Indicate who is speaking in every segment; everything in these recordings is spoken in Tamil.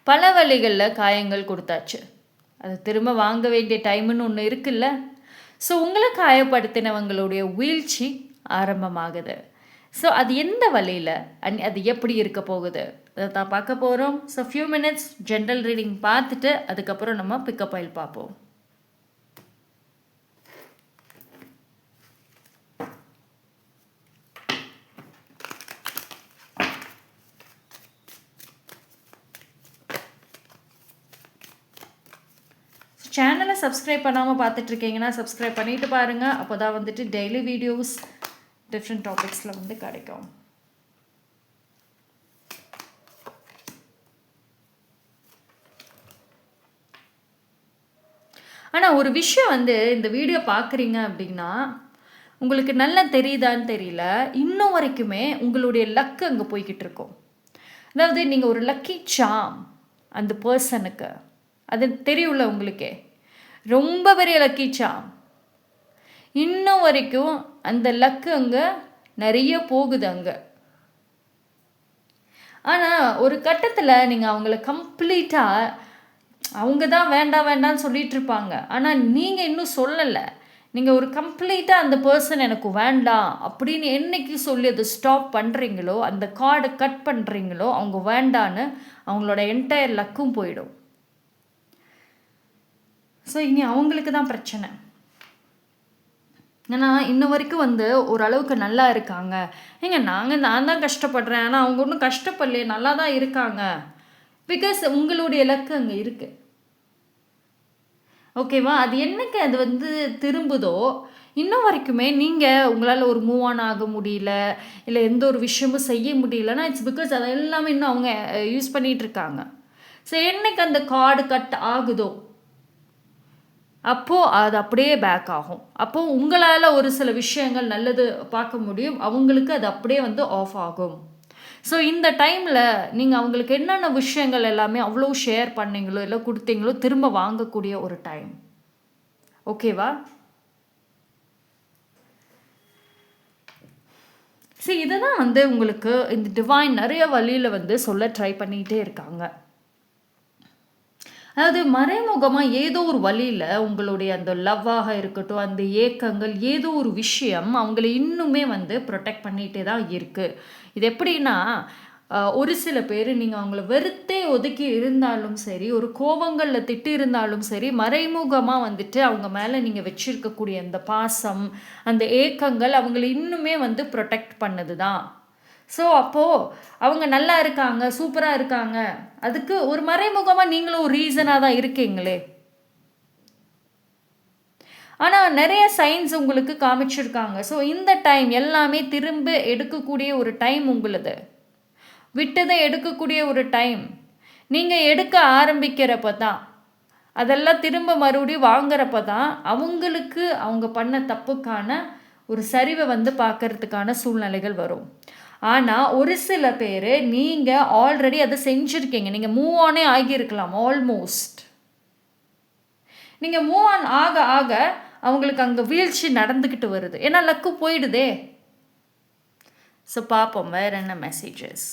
Speaker 1: பல வழிகளில் காயங்கள் கொடுத்தாச்சு. அது திரும்ப வாங்க வேண்டிய டைம்னு ஒன்று இருக்குல்ல. ஸோ உங்களை காயப்படுத்தினவங்களுடைய வீழ்ச்சி ஆரம்பமாகுது. ஸோ அது எந்த வழியில் அது எப்படி இருக்க போகுது அதை தான் பார்க்க போகிறோம். So few minutes general reading பார்த்துட்டு அதுக்கப்புறம் நம்ம பிக்கப் ஆயில் பார்ப்போம். சேனலை சப்ஸ்கிரைப் பண்ணாமல் பார்த்துட்ருக்கீங்கன்னா சப்ஸ்கிரைப் பண்ணிவிட்டு பாருங்கள். அப்போ தான் வந்துட்டு டெய்லி வீடியோஸ் டிஃப்ரெண்ட் டாபிக்ஸில் வந்து கிடைக்கும். ஆனால் ஒரு விஷயம் வந்து இந்த வீடியோ பார்க்குறீங்க அப்படின்னா உங்களுக்கு நல்லா தெரியுதான்னு தெரியல, இன்னும் வரைக்குமே உங்களுடைய லக்கு அங்கே போய்கிட்டு இருக்கும். அதாவது நீங்கள் ஒரு லக்கி சாம் அந்த பர்சனுக்கு, அது தெரியும்ல உங்களுக்கே, ரொம்ப பெரிய லக்கி சாம். இன்னும் வரைக்கும் அந்த லக்கு அங்கே நிறைய போகுது அங்கே. ஆனால் ஒரு கட்டத்தில் நீங்கள் அவங்கள கம்ப்ளீட்டாக அவங்க தான் வேண்டாம் வேண்டாம்னு சொல்லிட்டு இருப்பாங்க. ஆனால் நீங்கள் இன்னும் சொல்லலை. நீங்கள் ஒரு கம்ப்ளீட்டாக அந்த பர்சன் எனக்கு வேண்டாம் அப்படின்னு என்னைக்கு சொல்லி அதை ஸ்டாப் பண்ணுறீங்களோ, அந்த கார்டை கட் பண்ணுறீங்களோ, அவங்க வேண்டான்னு அவங்களோட என்டையர் லக்கும் போயிடும். ஸோ இனி அவங்களுக்கு தான் பிரச்சனை. ஏன்னா இன்ன வரைக்கும் வந்து ஓரளவுக்கு நல்லா இருக்காங்க. நான் தான் கஷ்டப்படுறேன், ஆனால் அவங்க ஒன்றும் கஷ்டப்படலையே, நல்லா தான் இருக்காங்க. பிகாஸ் உங்களுடைய லக்கு அங்கே இருக்குது. ஓகேவா? அது என்னைக்கு அது வந்து திரும்புதோ இன்னும் வரைக்குமே நீங்கள் உங்களால் ஒரு மூவ் ஆன் ஆக முடியல, இல்லை எந்த ஒரு விஷயமும் செய்ய முடியலன்னா இட்ஸ் பிகாஸ் அதை எல்லாமே இன்னும் அவங்க யூஸ் பண்ணிகிட்டு இருக்காங்க. ஸோ என்னைக்கு அந்த கார்டு கட் ஆகுதோ அப்போது அது அப்படியே பேக் ஆகும். அப்போது உங்களால் ஒரு சில விஷயங்கள் நல்லது பார்க்க முடியும், அவங்களுக்கு அது அப்படியே வந்து ஆஃப் ஆகும். ஸோ இந்த டைமில் நீங்கள் அவங்களுக்கு என்னென்ன விஷயங்கள் எல்லாமே அவ்வளோ ஷேர் பண்ணீங்களோ இல்லை கொடுத்தீங்களோ திரும்ப வாங்கக்கூடிய ஒரு டைம். ஓகேவா? சரி, இதை தான் வந்து உங்களுக்கு இந்த டிவைன் நிறைய வழியில் வந்து சொல்ல ட்ரை பண்ணிகிட்டே இருக்காங்க. அதாவது மறைமுகமாக ஏதோ ஒரு வழியில் உங்களுடைய அந்த லவ்வாக இருக்கட்டும், அந்த ஏக்கங்கள், ஏதோ ஒரு விஷயம் அவங்கள இன்னுமே வந்து ப்ரொடெக்ட் பண்ணிகிட்டே தான் இருக்குது. இது எப்படின்னா, ஒரு சில பேர் நீங்கள் அவங்கள வெறுத்தே ஒதுக்கி இருந்தாலும் சரி, ஒரு கோபங்களில் திட்டு இருந்தாலும் சரி, மறைமுகமாக வந்துட்டு அவங்க மேலே நீங்கள் வச்சுருக்கக்கூடிய அந்த பாசம், அந்த ஏக்கங்கள் அவங்கள இன்னுமே வந்து ப்ரொடெக்ட் பண்ணுது தான். ஸோ அப்போது அவங்க நல்லா இருக்காங்க, சூப்பராக இருக்காங்க, அதுக்கு ஒரு மறைமுகமாக நீங்களும் ஒரு ரீசனாக தான் இருக்கீங்களே. ஆனால் நிறைய சைன்ஸ் உங்களுக்கு காமிச்சிருக்காங்க. ஸோ இந்த டைம் எல்லாமே திரும்ப எடுக்கக்கூடிய ஒரு டைம் உங்களுது. விட்டதை எடுக்கக்கூடிய ஒரு டைம். நீங்கள் எடுக்க ஆரம்பிக்கிறப்ப தான், அதெல்லாம் திரும்ப மறுபடியும் வாங்குறப்ப தான் அவங்களுக்கு அவங்க பண்ண தப்புக்கான ஒரு சரிவை வந்து பார்க்கறதுக்கான சூழ்நிலைகள் வரும். ஆனால் ஒரு சில பேர் நீங்கள் ஆல்ரெடி அதை செஞ்சுருக்கீங்க, நீங்கள் மூவ் ஆனே ஆகியிருக்கலாம். ஆல்மோஸ்ட் நீங்கள் மூவ் ஆன் ஆக ஆக அவங்களுக்கு அங்கே வீழ்ச்சி நடந்துக்கிட்டு வருது. ஏன்னா லக்கு போயிடுதே. ஸோ பார்ப்போம் வேறு என்ன மெசேஜஸ்.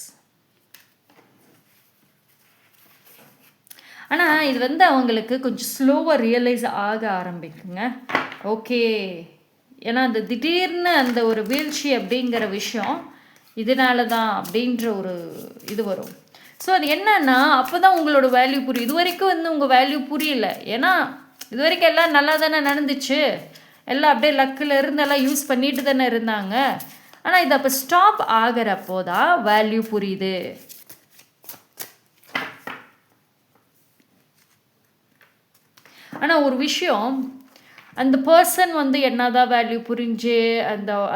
Speaker 1: ஆனால் இது வந்து அவங்களுக்கு கொஞ்சம் ஸ்லோவாக ரியலைஸ் ஆக ஆரம்பிக்குங்க. ஓகே, ஏன்னா அந்த திடீர்னு அந்த ஒரு வீழ்ச்சி அப்படிங்கிற விஷயம் இதனால தான் அப்படின்ற ஒரு இது வரும். ஸோ அது என்னன்னா அப்போ தான் உங்களோட வேல்யூ புரியும். இது வரைக்கும் வந்து உங்கள் வேல்யூ புரியல. ஏன்னா இது வரைக்கும் எல்லாம் நல்லா தானே நடந்துச்சு, எல்லாம் அப்படியே லக்கில் இருந்து எல்லாம் யூஸ் பண்ணிட்டு தானே இருந்தாங்க. ஆனால் இது அப்போ ஸ்டாப் ஆகிறப்போ தான் வேல்யூ புரியுது. ஆனால் ஒரு விஷயம், அந்த பர்சன் வந்து என்னதான் வேல்யூ புரிஞ்சு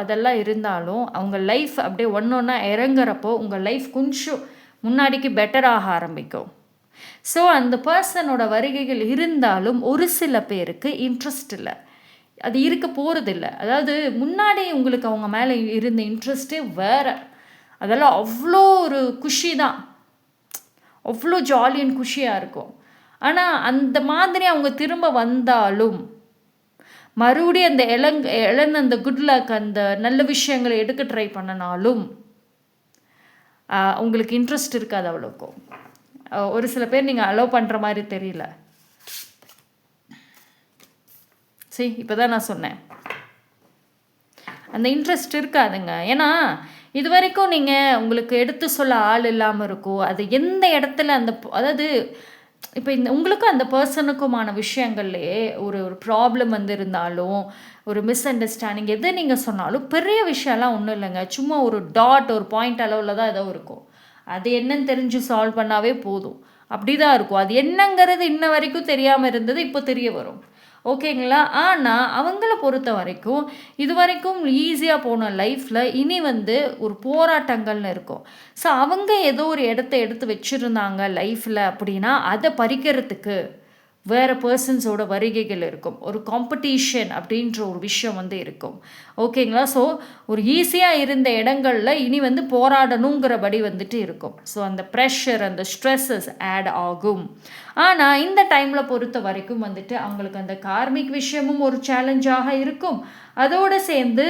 Speaker 1: அதெல்லாம் இருந்தாலும் அவங்க லைஃப் அப்படியே ஒன்று ஒன்றா இறங்குறப்போ உங்கள் லைஃப் கொஞ்சம் முன்னாடிக்கு பெட்டராக ஆரம்பிக்கும். ஸோ அந்த பர்சனோட வருகைகள் இருந்தாலும் ஒரு சில பேருக்கு இன்ட்ரெஸ்ட் இல்லை, அது இருக்க போகிறதில்ல. அதாவது முன்னாடி உங்களுக்கு அவங்க மேலே இருந்த இன்ட்ரெஸ்ட்டே வேறு. அதெல்லாம் அவ்வளோ ஒரு குஷி தான், அவ்வளோ ஜாலி அண்ட் குஷியாக இருக்கும். ஆனால் அந்த மாதிரி அவங்க திரும்ப வந்தாலும் மறுபடியும் அந்த இழந்த அந்த குட் லக், அந்த நல்ல விஷயங்களை எடுக்க ட்ரை பண்ணினாலும் உங்களுக்கு இன்ட்ரெஸ்ட் இருக்காது அவ்வளோக்கும். ஒரு சில பேர் நீங்கள் அலோவ் பண்ணுற மாதிரி தெரியல. சரி, இப்போ தான் நான் சொன்னேன், அந்த இன்ட்ரெஸ்ட் இருக்காதுங்க. ஏன்னா இது வரைக்கும் நீங்கள் உங்களுக்கு எடுத்து சொல்ல ஆள் இல்லாமல் இருக்கும். அது எந்த இடத்துல அதாவது இப்போ உங்களுக்கும் அந்த பர்சனுக்குமான விஷயங்கள்லேயே ஒரு ஒரு ப்ராப்ளம் வந்து இருந்தாலும், ஒரு மிஸ் அண்டர்ஸ்டாண்டிங் எது நீங்கள் சொன்னாலும் பெரிய விஷயம்லாம் ஒன்றும் இல்லைங்க. சும்மா ஒரு டாட் ஒரு பாயிண்ட் அளவில் தான் ஏதோ இருக்கும். அது என்னன்னு தெரிஞ்சு சால்வ் பண்ணாவே போதும். அப்படி தான் இருக்கும். அது என்னங்கிறது இன்ன வரைக்கும் தெரியாமல் இருந்தது, இப்போ தெரிய வரும். ஓகேங்களா? ஆனால் அவங்கள பொறுத்த வரைக்கும் இது வரைக்கும் ஈஸியாக போன லைஃப்பில் இனி வந்து ஒரு போராட்டங்கள்னு இருக்கும். ஸோ அவங்க ஏதோ ஒரு இடத்த எடுத்து வச்சுருந்தாங்க லைஃப்பில் அப்படின்னா அதை பறிக்கிறதுக்கு வேறு பர்சன்ஸோட வருகைகள் இருக்கும். ஒரு காம்படிஷன் அப்படின்ற ஒரு விஷயம் வந்து இருக்கும். ஓகேங்களா? ஸோ ஒரு ஈஸியாக இருந்த இடங்களில் இனி வந்து போராடணுங்கிறபடி வந்துட்டு இருக்கும். ஸோ அந்த ப்ரெஷர் அந்த ஸ்ட்ரெஸ்ஸஸ் ஆட் ஆகும். ஆனால் இந்த டைமில் பொறுத்த வரைக்கும் வந்துட்டு அவங்களுக்கு அந்த கார்மிக் விஷயமும் ஒரு சேலஞ்சாக இருக்கும். அதோடு சேர்ந்து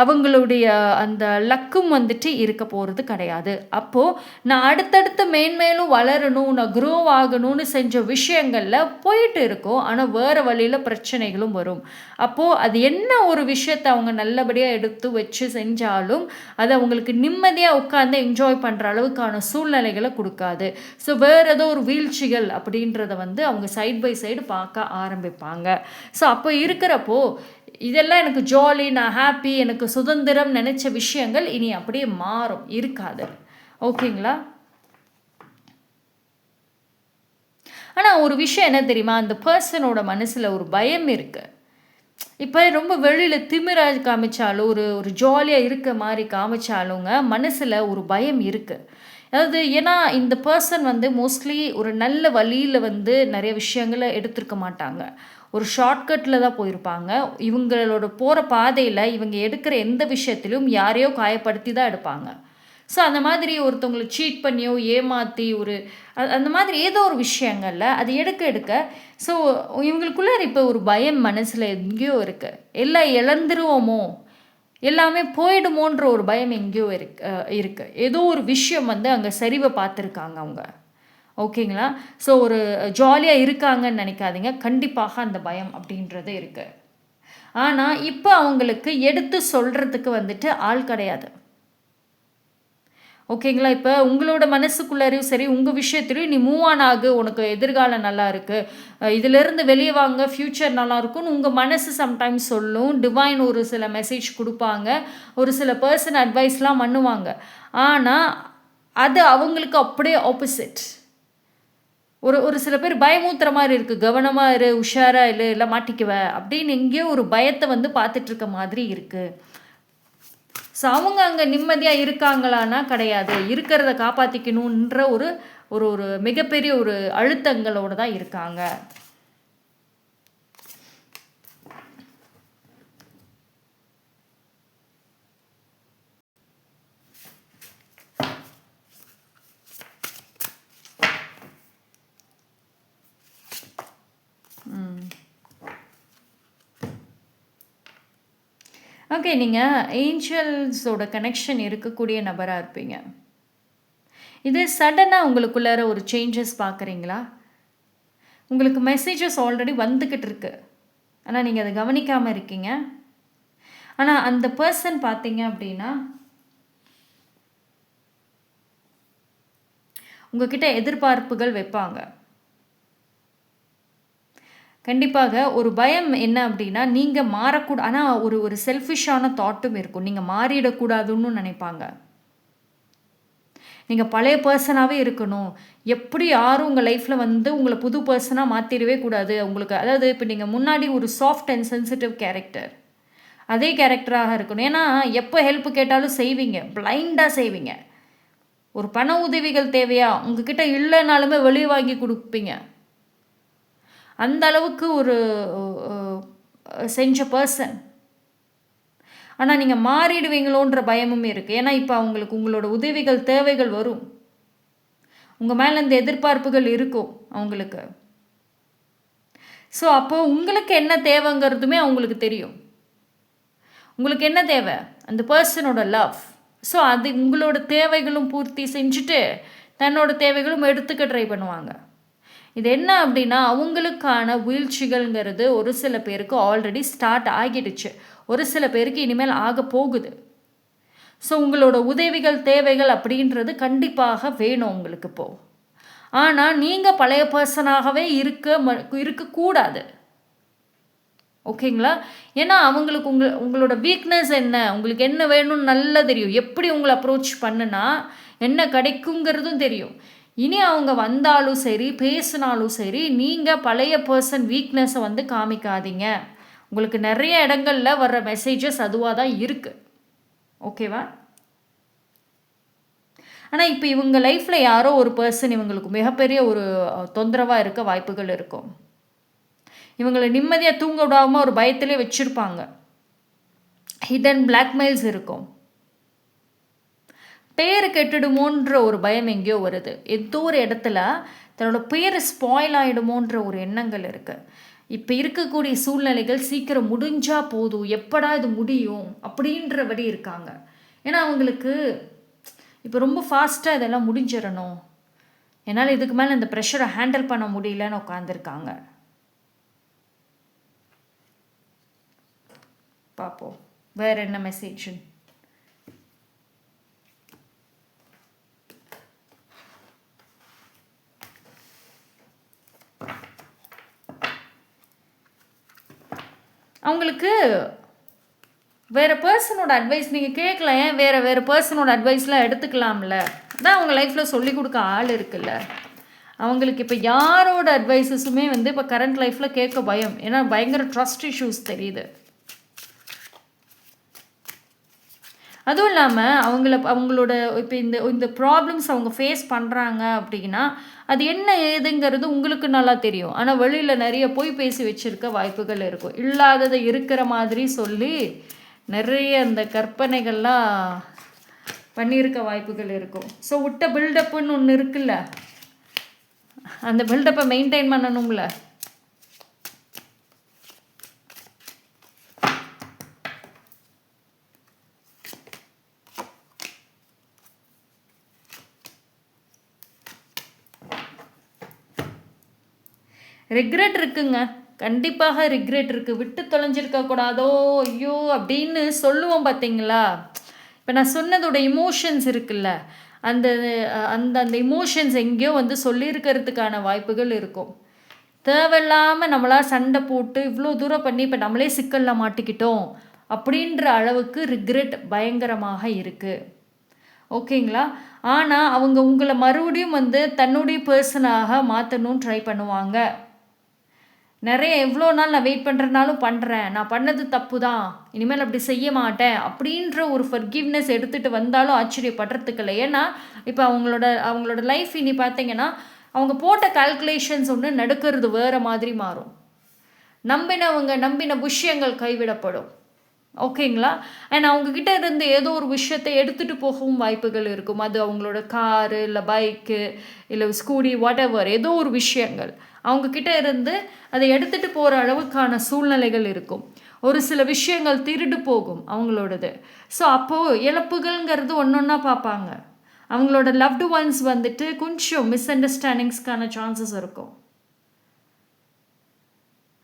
Speaker 1: அவங்களுடைய அந்த லக்கும் வந்துட்டு இருக்க போகிறது கிடையாது. அப்போது நான் அடுத்தடுத்து மேன்மேலும் வளரணும், நான் க்ரோ ஆகணும்னு செஞ்ச விஷயங்களில் போயிட்டு இருக்கோம். ஆனால் வேறு வழியில் பிரச்சனைகளும் வரும். அப்போது அது என்ன ஒரு விஷயத்தை அவங்க நல்லபடியாக எடுத்து வச்சு செஞ்சாலும் அது அவங்களுக்கு நிம்மதியாக உட்காந்து என்ஜாய் பண்ணுற அளவுக்கான சூழ்நிலைகளை கொடுக்காது. ஸோ வேறு ஏதோ ஒரு வீழ்ச்சிகள் அப்படின்றத வந்து அவங்க சைட் பை சைடு பார்க்க ஆரம்பிப்பாங்க. ஸோ அப்போ இருக்கிறப்போ இதெல்லாம் எனக்கு ஜாலி, நான் ஹாப்பி, எனக்கு சுதந்திரம் நினச்ச விஷயங்கள் இனி அப்படியே மாறும், இருக்காது. ஓகேங்களா? ஆனால் ஒரு விஷயம் என்ன தெரியுமா, அந்த பர்சனோட மனசில் ஒரு பயம் இருக்குது. இப்போ ரொம்ப வெளியில் திமிராக காமிச்சாலும் ஒரு ஒரு ஜாலியாக இருக்க மாதிரி காமிச்சாலுங்க மனசில் ஒரு பயம் இருக்குது. அதாவது ஏன்னா இந்த பர்சன் வந்து மோஸ்ட்லி ஒரு நல்ல வழியில் வந்து நிறைய விஷயங்களை எடுத்திருக்க மாட்டாங்க. ஒரு ஷார்ட்கட்டில் தான் போயிருப்பாங்க. இவங்களோட போகிற பாதையில் இவங்க எடுக்கிற எந்த விஷயத்திலும் யாரையோ காயப்படுத்தி தான் எடுப்பாங்க. ஸோ அந்த மாதிரி ஒருத்தவங்களை சீட் பண்ணியோ ஏமாற்றி அந்த மாதிரி ஏதோ ஒரு விஷயங்களில் அது எடுக்க ஸோ இவங்களுக்குள்ளே இப்போ ஒரு பயம் மனசில் எங்கேயோ இருக்குது. எல்லாம் இழந்துருவோமோ, எல்லாமே போயிடுமோன்ற ஒரு பயம் எங்கேயோ இருக்குது. ஏதோ ஒரு விஷயம் வந்து அங்கே சரிவை பார்த்துருக்காங்க அவங்க. ஓகேங்களா? ஸோ ஒரு ஜாலியாக இருக்காங்கன்னு நினைக்காதீங்க. கண்டிப்பாக அந்த பயம் அப்படின்றது இருக்குது. ஆனால் இப்போ அவங்களுக்கு எடுத்து சொல்கிறதுக்கு வந்துட்டு ஆள் கிடையாது. ஓகேங்களா? இப்போ உங்களோட மனசுக்குள்ளாரையும் சரி, உங்கள் விஷயத்துலையும் நீ மூவ் ஆன் ஆகு, உனக்கு எதிர்காலம் நல்லா இருக்குது, இதிலேருந்து வெளியே வாங்க, ஃப்யூச்சர் நல்லா இருக்கும்னு உங்கள் மனசு சம்டைம்ஸ் சொல்லும். டிவைன் ஒரு சில மெசேஜ் கொடுப்பாங்க, ஒரு சில பர்சன் அட்வைஸ்லாம் பண்ணுவாங்க. ஆனால் அது அவங்களுக்கு அப்படியே ஆப்போசிட். ஒரு சில பேர் பயமூத்துற மாதிரி இருக்குது. கவனமாக இரு, உஷாராக இல்லை மாட்டிக்குவ அப்படின்னு எங்கேயோ ஒரு பயத்தை வந்து பார்த்துட்ருக்க மாதிரி இருக்குது. ஸோ அவங்க அங்கே நிம்மதியாக இருக்காங்களான்னா கிடையாது. இருக்கிறத காப்பாற்றிக்கணுன்ற ஒரு ஒரு ஒரு மிகப்பெரிய ஒரு அழுத்தங்களோடு தான் இருக்காங்க. ஓகே, நீங்கள் ஏஞ்சல்ஸோட கனெக்ஷன் இருக்கக்கூடிய நபராக இருப்பீங்க. இது சடனாக உங்களுக்குள்ளார ஒரு சேஞ்சஸ் பார்க்குறீங்களா? உங்களுக்கு மெசேஜஸ் ஆல்ரெடி வந்துக்கிட்டு இருக்கு, ஆனால் நீங்கள் அதை கவனிக்காமல் இருக்கீங்க. ஆனால் அந்த பர்சன் பார்த்தீங்க அப்படின்னா உங்ககிட்ட எதிர்பார்ப்புகள் வைப்பாங்க. கண்டிப்பாக ஒரு பயம் என்ன அப்படின்னா நீங்கள் மாறக்கூடாது. ஆனால் ஒரு செல்ஃபிஷான தாட்டும் இருக்கும். நீங்கள் மாறிடக்கூடாதுன்னு நினைப்பாங்க. நீங்கள் பழைய பர்சனாகவே இருக்கணும். எப்படி யாரும் உங்கள் லைஃப்பில் வந்து உங்களை புது பர்சனாக மாற்றிடவே கூடாது. உங்களுக்கு அதாவது இப்போ நீங்கள் முன்னாடி ஒரு சாஃப்ட் அண்ட் சென்சிட்டிவ் கேரக்டர், அதே கேரக்டராக இருக்கணும். ஏன்னா எப்போ ஹெல்ப் கேட்டாலும் செய்வீங்க, பிளைண்டாக செய்வீங்க. ஒரு பண உதவிகள் தேவையா, உங்ககிட்ட இல்லைனாலுமே வெளியே வாங்கி கொடுப்பீங்க. அந்த அளவுக்கு ஒரு செஞ்ச பர்சன். ஆனால் நீங்கள் மாறிடுவீங்களோன்ற பயமும் இருக்குது. ஏன்னா இப்போ அவங்களுக்கு உங்களோட உதவிகள் தேவைகள் வரும். உங்கள் மேலே இந்த எதிர்பார்ப்புகள் இருக்கும் அவங்களுக்கு. ஸோ அப்போது உங்களுக்கு என்ன தேவைங்கிறதுமே அவங்களுக்கு தெரியும். உங்களுக்கு என்ன தேவை, அந்த பர்சனோட லவ். ஸோ அது உங்களோட தேவைகளும் பூர்த்தி செஞ்சுட்டு தன்னோட தேவைகளும் எடுத்துக்க ட்ரை பண்ணுவாங்க. இது என்ன அப்படின்னா, அவங்களுக்கான வீழ்ச்சிகள்ங்கிறது ஒரு சில பேருக்கு ஆல்ரெடி ஸ்டார்ட் ஆகிடுச்சு. ஒரு சில பேருக்கு இனிமேல் ஆக போகுது. ஸோ உங்களோட உதவிகள், தேவைகள் அப்படின்றது கண்டிப்பாக வேணும் உங்களுக்கு இப்போ. ஆனால் நீங்கள் பழைய பர்சனாகவே இருக்கக்கூடாது. ஓகேங்களா? ஏன்னா அவங்களுக்கு உங்களோட வீக்னஸ் என்ன, உங்களுக்கு என்ன வேணும்னு நல்லா தெரியும். எப்படி உங்களை அப்ரோச் பண்ணுனா என்ன கிடைக்குங்கிறதும் தெரியும். இனி அவங்க வந்தாலும் சரி, பேசினாலும் சரி, நீங்கள் பழைய பர்சன் வீக்னஸை வந்து காமிக்காதீங்க. உங்களுக்கு நிறைய இடங்களில் வர்ற மெசேஜஸ் அதுவாக தான் இருக்குது. ஓகேவா? ஆனால் இப்போ இவங்க லைஃப்பில் யாரோ ஒரு பர்சன் இவங்களுக்கு மிகப்பெரிய ஒரு தொந்தரவாக இருக்க வாய்ப்புகள் இருக்கும். இவங்களை நிம்மதியாக தூங்க விடாமல் ஒரு பயத்திலே வச்சுருப்பாங்க. ஹிடன் பிளாக்மெயில்ஸ் இருக்கும். பேர் கெட்டுடுமோன்ற ஒரு பயம் எங்கேயோ வருது. ஏதோ ஒரு இடத்துல தன்னோட பேர் ஸ்பாயில் ஆகிடுமோன்ற ஒரு எண்ணங்கள் இருக்குது. இப்போ இருக்கக்கூடிய சூழ்நிலைகள் சீக்கிரம் முடிஞ்சால் போதும், எப்படா இது முடியும் அப்படின்றபடி இருக்காங்க. ஏன்னா அவங்களுக்கு இப்போ ரொம்ப ஃபாஸ்ட்டாக இதெல்லாம் முடிஞ்சிடணும், என்னால் இதுக்கு மேலே இந்த ப்ரெஷரை ஹேண்டில் பண்ண முடியலன்னு உட்காந்துருக்காங்க. பார்ப்போம் வேறு என்ன மெசேஜ். அவங்களுக்கு வேறு பர்சனோட அட்வைஸ் நீங்கள் கேட்கல, ஏன் வேறு பர்சனோட அட்வைஸ்லாம் எடுத்துக்கலாம்ல. அதான் அவங்க லைஃப்பில் சொல்லி கொடுக்க ஆள் இருக்குல்ல. அவங்களுக்கு இப்போ யாரோட அட்வைஸஸுமே வந்து இப்போ கரண்ட் லைஃப்பில் கேட்க பயம். ஏன்னா பயங்கர ட்ரஸ்ட் இஷ்யூஸ் தெரியுது. அதுவும் இல்லாமல் அவங்களோட இப்போ இந்த ப்ராப்ளம்ஸ் அவங்க ஃபேஸ் பண்ணுறாங்க அப்படின்னா அது என்ன ஏதுங்கிறது உங்களுக்கு நல்லா தெரியும். ஆனால் வெளியில் நிறைய போய் பேசி வச்சுருக்க வாய்ப்புகள் இருக்கும். இல்லாததை இருக்கிற மாதிரி சொல்லி நிறைய அந்த கற்பனைகள்லாம் பண்ணியிருக்க வாய்ப்புகள் இருக்கும். ஸோ விட்ட பில்டப்புன்னு ஒன்று இருக்குல்ல, அந்த பில்டப்பை மெயின்டைன் பண்ணணும்ல. ரிக்ரெட் இருக்குங்க, கண்டிப்பாக ரிக்ரெட் இருக்குது. விட்டு தொலைஞ்சிருக்கக்கூடாதோ ஐயோ அப்படின்னு சொல்லுவோம் பார்த்தீங்களா. இப்போ நான் சொன்னதோட இமோஷன்ஸ் இருக்குல்ல, அந்த அந்த அந்த இமோஷன்ஸ் எங்கேயோ வந்து சொல்லியிருக்கிறதுக்கான வாய்ப்புகள் இருக்கும். தேவையில்லாமல் நம்மளாக சண்டை போட்டு இவ்வளோ தூரம் பண்ணி இப்போ நம்மளே சிக்கலில் மாட்டிக்கிட்டோம் அப்படின்ற அளவுக்கு ரிக்ரெட் பயங்கரமாக இருக்குது. ஓகேங்களா? ஆனால் அவங்க உங்களை மறுபடியும் வந்து தன்னுடைய பர்சனாக மாற்றணும்னு ட்ரை பண்ணுவாங்க. நிறைய எவ்வளோ நாள் நான் வெயிட் பண்ணுறதுனாலும் பண்ணுறேன், நான் பண்ணது தப்பு தான், இனிமேல் அப்படி செய்ய மாட்டேன் அப்படின்ற ஒரு ஃபர்கிவ்னஸ் எடுத்துகிட்டு வந்தாலும் ஆச்சரியப்படுறதுக்கு இல்லை. ஏன்னா இப்போ அவங்களோட லைஃப் இனி பார்த்தீங்கன்னா அவங்க போட்ட கால்குலேஷன்ஸ் ஒன்று நடக்கிறது வேறு மாதிரி மாறும். நம்பின விஷயங்கள் கைவிடப்படும். ஓகேங்களா? அண்ட் அவங்கக்கிட்ட இருந்து ஏதோ ஒரு விஷயத்தை எடுத்துகிட்டு போகவும் வாய்ப்புகள் இருக்கும். அது அவங்களோட காரு இல்லை பைக்கு இல்லை ஸ்கூட்டி வாட்எவர் ஏதோ ஒரு விஷயங்கள் அவங்கக்கிட்ட இருந்து அதை எடுத்துகிட்டு போகிற அளவுக்கான சூழ்நிலைகள் இருக்கும். ஒரு சில விஷயங்கள் திருடு போகும் அவங்களோடது. ஸோ அப்போது இழப்புகள்ங்கிறது ஒன்று ஒன்றா பார்ப்பாங்க. அவங்களோட லவ்டு ஒன்ஸ் வந்துட்டு கொஞ்சம் மிஸ் அண்டர்ஸ்டாண்டிங்ஸ்க்கான சான்சஸ் இருக்கும்.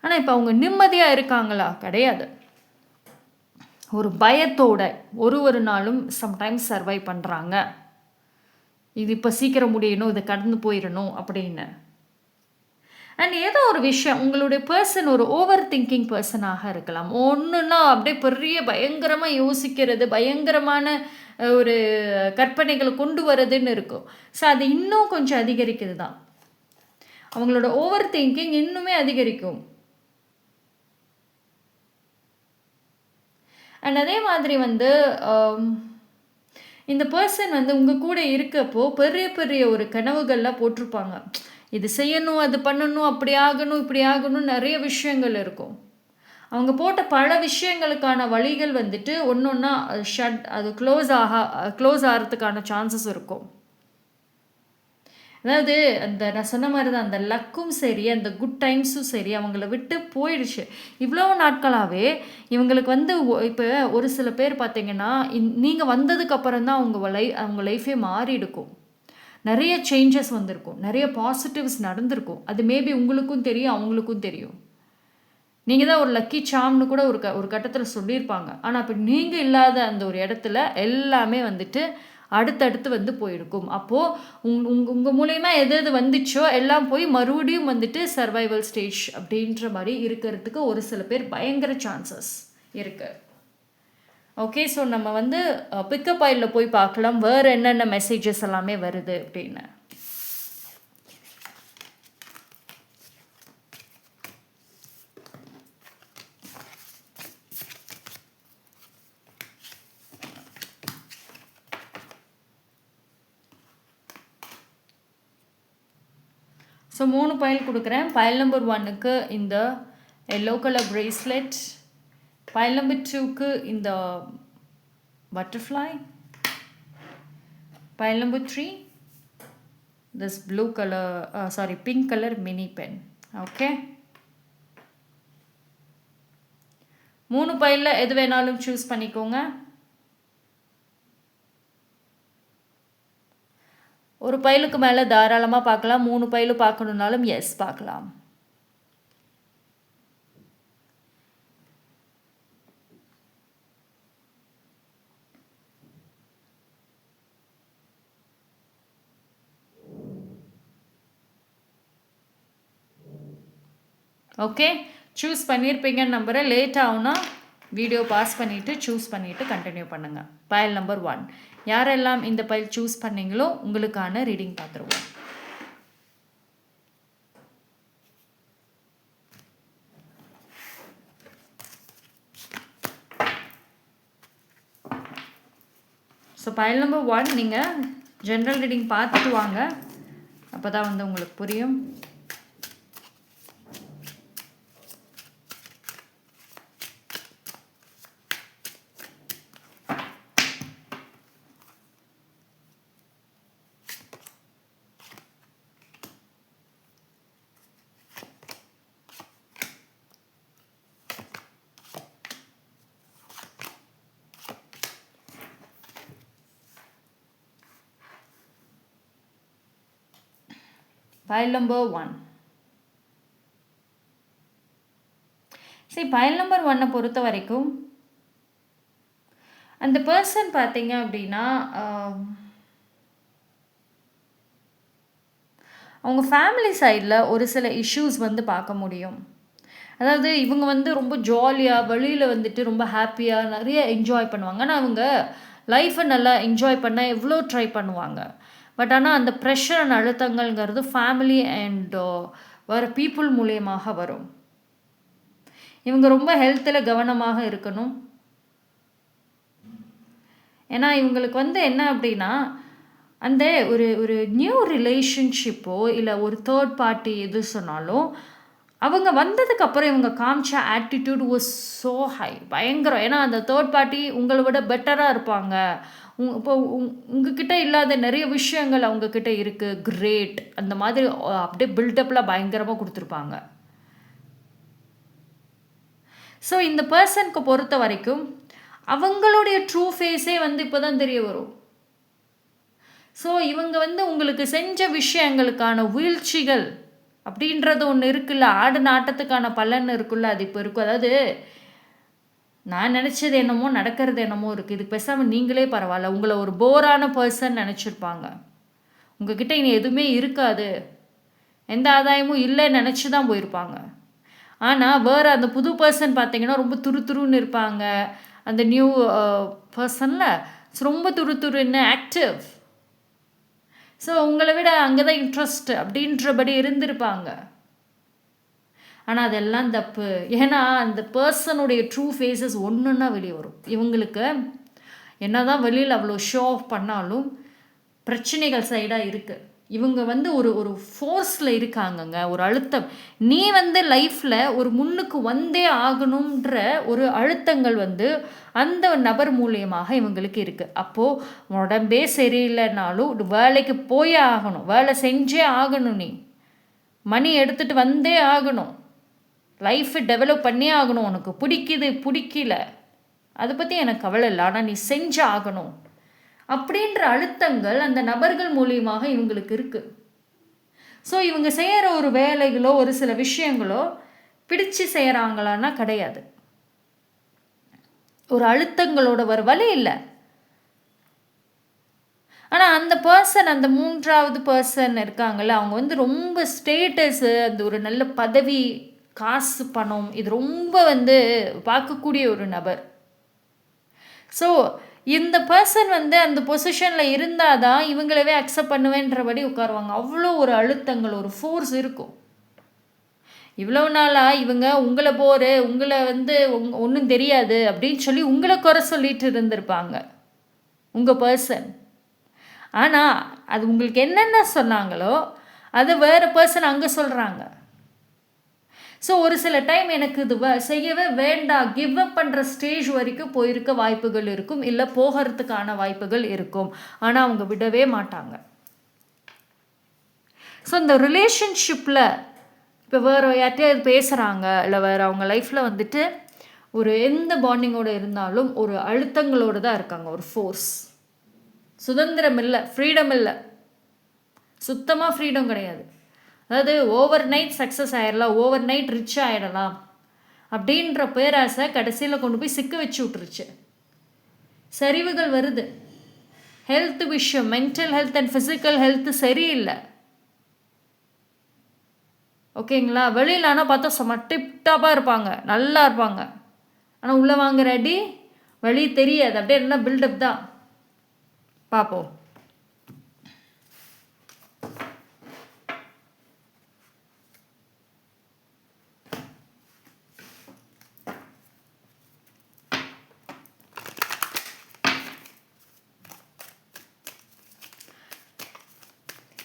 Speaker 1: ஆனால் இப்போ அவங்க நிம்மதியாக இருக்காங்களா? கிடையாது. ஒரு பயத்தோட ஒரு நாளும் சம்டைம்ஸ் சர்வை பண்ணுறாங்க. இது இப்போ சீக்கிரம் முடியணும், இது கடந்து போயிடணும் அப்படின்னு. அண்ட் ஏதோ ஒரு விஷயம் உங்களுடைய பர்சன் ஒரு ஓவர் திங்கிங் பர்சனாக இருக்கலாம். ஒன்றுன்னா அப்படியே பெரிய பயங்கரமாக யோசிக்கிறது, பயங்கரமான ஒரு கற்பனைகளை கொண்டு வரதுன்னு இருக்கும். ஸோ அது இன்னும் கொஞ்சம் அதிகரிக்குது தான். அவங்களோட ஓவர் திங்கிங் இன்னுமே அதிகரிக்கும். அண்ட் அதே மாதிரி வந்து இந்த பர்சன் வந்து உங்கள் கூட இருக்கப்போ பெரிய பெரிய ஒரு கனவுகள்லாம் போட்டிருப்பாங்க. இது செய்யணும், அது பண்ணணும், அப்படி ஆகணும், இப்படி ஆகணும், நிறைய விஷயங்கள் இருக்கும். அவங்க போட்ட பல விஷயங்களுக்கான வழிகள் வந்துட்டு ஒன்று ஒன்றா அது க்ளோஸ் ஆகிறதுக்கான சான்சஸ் இருக்கும். அதாவது நான் சொன்ன மாதிரி தான், அந்த லக்கும் சரி, அந்த குட் டைம்ஸும் சரி அவங்கள விட்டு போயிடுச்சு. இவ்வளோ நாட்களாகவே இவங்களுக்கு வந்து இப்போ ஒரு சில பேர் பார்த்தீங்கன்னா நீங்கள் வந்ததுக்கப்புறம் தான் அவங்க லைஃபே மாறி இருக்கும். நிறைய சேஞ்சஸ் வந்திருக்கும், நிறைய பாசிட்டிவ்ஸ் நடந்திருக்கும். அது மேபி உங்களுக்கும் தெரியும், அவங்களுக்கும் தெரியும். நீங்கள் தான் ஒரு லக்கி சாம்னு கூட ஒரு கட்டத்தில் சொல்லியிருப்பாங்க. ஆனால் அப்போ நீங்கள் இல்லாத அந்த ஒரு இடத்துல எல்லாமே வந்துட்டு அடுத்தடுத்து வந்து போயிருக்கும். அப்போது உங்கள் மூலயமா எது வந்துச்சோ எல்லாம் போய் மறுபடியும் வந்துட்டு சர்வைவல் ஸ்டேஜ் அப்படின்ற மாதிரி இருக்கிறதுக்கு ஒரு சில பேர் பயங்கர சான்சஸ் இருக்குது. ஓகே, ஸோ நம்ம வந்து பிக்கப் ஆயிலில் போய் பார்க்கலாம் வேறு என்னென்ன மெசேஜஸ் எல்லாமே வருது அப்படின்னு. ஸோ 3 பைல் கொடுக்குறேன். பைல் நம்பர் 1க்கு இந்த yellow colour bracelet, file number 2க்கு இந்த butterfly, file number 3 this blue color pink color mini pen. Okay, 3 பைலில் எது வேணாலும் சூஸ் பண்ணிக்கோங்க. ஒரு பைலுக்கு மேலே தாராளமாக பார்க்கலாம், 3 பைலு பார்க்கணுன்னாலும் எஸ் பார்க்கலாம். ஓகே, சூஸ் பண்ணியிருப்பீங்கன்னு நம்புகிறேன். லேட் ஆகுனா வீடியோ பாஸ் பண்ணிவிட்டு சூஸ் பண்ணிவிட்டு கண்டினியூ பண்ணுங்கள். பைல் நம்பர் 1 யாரெல்லாம் இந்த பைல் சூஸ் பண்ணீங்களோ உங்களுக்கான ரீடிங் பார்த்துருவோம். ஸோ பைல் நம்பர் 1 நீங்கள் ஜென்ரல் ரீடிங் பார்த்துட்டு வாங்க, அப்போ தான் வந்து உங்களுக்கு புரியும். Pile number 1. சரி, pile number 1 பொறுத்த வரைக்கும் அந்த பர்சன் பார்த்தீங்க அப்படின்னா அவங்க ஃபேமிலி சைடில் ஒரு சில இஷ்யூஸ் வந்து பார்க்க முடியும். அதாவது இவங்க வந்து ரொம்ப ஜாலியாக வெளியில் வந்துட்டு ரொம்ப ஹாப்பியாக நிறைய என்ஜாய் பண்ணுவாங்க. ஆனால் அவங்க லைஃப்பை நல்லா என்ஜாய் பண்ண எவ்வளோ ட்ரை பண்ணுவாங்க. பட் ஆனால் அந்த ப்ரெஷர் அண்ட் அழுத்தங்கள்ங்கிறது ஃபேமிலி அண்ட் வேறு பீப்புள் மூலியமாக வரும். இவங்க ரொம்ப ஹெல்த்தில் கவனமாக இருக்கணும். ஏன்னா இவங்களுக்கு வந்து என்ன அப்படின்னா அந்த ஒரு நியூ ரிலேஷன்ஷிப்போ இல்லை ஒரு தேர்ட் பார்ட்டி எது சொன்னாலும் அவங்க வந்ததுக்கப்புறம் இவங்க காமிச்ச ஆட்டிடியூட் வாஸ் ஸோ ஹை, பயங்கரம். ஏன்னா அந்த தேர்ட் பார்ட்டி உங்களை விட பெட்டராக இருப்பாங்க. இப்போ உங்ககிட்ட இல்லாத நிறைய விஷயங்கள் அவங்கக்கிட்ட இருக்குது, கிரேட் அந்த மாதிரி அப்படியே பில்டப்பில் பயங்கரமாக கொடுத்துருப்பாங்க. ஸோ இந்த பர்சனுக்கு பொறுத்த வரைக்கும் அவங்களுடைய ட்ரூ ஃபேஸே வந்து இப்போ தான் தெரிய வரும். ஸோ இவங்க வந்து உங்களுக்கு செஞ்ச விஷயங்களுக்கான வீழ்ச்சிகள் அப்படின்றது ஒன்று இருக்குல்ல, ஆடு நாட்டத்துக்கான பலன் இருக்குல்ல, அது இப்போ இருக்கும். அதாவது நான் நினச்சது என்னமோ நடக்கிறது என்னமோ இருக்குது, இதுக்கு பேசாமல் நீங்களே பரவாயில்ல, உங்களை ஒரு போரான பர்சன் நினச்சிருப்பாங்க. உங்ககிட்ட இனி எதுவுமே இருக்காது, எந்த ஆதாயமும் இல்லைன்னு நினச்சி தான் போயிருப்பாங்க. ஆனால் வேறு அந்த புது பர்சன் பார்த்தீங்கன்னா ரொம்ப துருன்னு இருப்பாங்க. அந்த நியூ பர்சனில் ரொம்ப துருன்னு ஆக்டிவ். ஸோ உங்களை விட அங்கே தான் இன்ட்ரெஸ்ட் அப்படின்றபடி இருந்திருப்பாங்க. ஆனால் அதெல்லாம் தப்பு. ஏன்னா அந்த பர்சனுடைய ட்ரூ ஃபேஸஸ் ஒன்றுன்னா வெளியே வரும். இவங்களுக்கு என்ன தான் வெளியில் அவ்வளோ ஷோ ஆஃப் பண்ணாலும் பிரச்சனைகள் சைடாக இருக்குது. இவங்க வந்து ஒரு ஃபோர்ஸில் இருக்காங்கங்க, ஒரு அழுத்தம். நீ வந்து லைஃப்பில் ஒரு முன்னுக்கு வந்தே ஆகணுன்ற ஒரு அழுத்தங்கள் வந்து அந்த நபர் மூலியமாக இவங்களுக்கு இருக்குது. அப்போது உடம்பே சரியில்லைனாலும் வேலைக்கு போயே ஆகணும், வேலை செஞ்சே ஆகணும், நீ மணி எடுத்துகிட்டு வந்தே ஆகணும், லைஃப்பை டெவலப் பண்ணியே ஆகணும். உனக்கு பிடிக்குது பிடிக்கல அதை பற்றி எனக்கு கவலை இல்லை, ஆனால் நீ செஞ்சு ஆகணும் அப்படின்ற அழுத்தங்கள் அந்த நபர்கள் மூலியமாக இவங்களுக்கு இருக்குது. ஸோ இவங்க செய்கிற ஒரு வேலைகளோ ஒரு சில விஷயங்களோ பிடிச்சு செய்கிறாங்களான்னா கிடையாது. ஒரு அழுத்தங்களோட ஒரு வழி இல்லை. ஆனால் அந்த பர்சன், அந்த 3வது பர்சன் இருக்காங்கல்ல, அவங்க வந்து ரொம்ப ஸ்டேட்டஸு, அந்த ஒரு நல்ல பதவி, காசு, பணம், இது ரொம்ப வந்து பார்க்கக்கூடிய ஒரு நபர். ஸோ இந்த பர்சன் வந்து அந்த பொசிஷனில் இருந்தால் தான் இவங்களவே அக்செப்ட் பண்ணுவேன்றபடி உட்காருவாங்க. அவ்வளோ ஒரு அழுத்தங்கள், ஒரு ஃபோர்ஸ் இருக்கும். இவ்வளோ நாளாக இவங்க உங்களை வந்து ஒன்றும் தெரியாது அப்படின்னு சொல்லி உங்களை குறை சொல்லிட்டு இருந்திருப்பாங்க உங்கள் பர்சன். ஆனால் அது உங்களுக்கு என்னென்ன சொன்னாங்களோ அதை வேறு பர்சன் அங்கே சொல்கிறாங்க. ஸோ ஒரு சில டைம் எனக்கு இது செய்யவே வேண்டாம், கிவ் அப் பண்ணுற ஸ்டேஜ் வரைக்கும் போயிருக்க வாய்ப்புகள் இருக்கும், இல்லை போகிறதுக்கான வாய்ப்புகள் இருக்கும். ஆனால் அவங்க விடவே மாட்டாங்க. ஸோ இந்த ரிலேஷன்ஷிப்பில் இப்போ வேறு யார்ட்டையாவது பேசுகிறாங்க, இல்லை வேறு அவங்க லைஃப்பில் வந்துட்டு ஒரு எந்த பாண்டிங்கோடு இருந்தாலும் ஒரு அழுத்தங்களோடு தான் இருக்காங்க. ஒரு ஃபோர்ஸ், சுதந்திரம் இல்லை, ஃப்ரீடம் இல்லை, சுத்தமாக ஃப்ரீடம் கிடையாது. அதாவது ஓவர் நைட் சக்ஸஸ் ஆகிடலாம், ஓவர் நைட் ரிச் ஆகிடலாம் அப்படின்ற பேராசை கடைசியில் கொண்டு போய் சிக்க வச்சு விட்டுருச்சு. சரிவுகள் வருது. ஹெல்த் விஷயம், mental health and physical health சரியில்லை. ஓகேங்களா? வெளியில் ஆனால் பார்த்தா செம்ம டிப்டாப்பாக இருப்பாங்க, நல்லா இருப்பாங்க. ஆனால் உள்ளே வாங்குற அடி வழி தெரியாது. அப்படியே என்ன பில்டப் தான். பார்ப்போம்.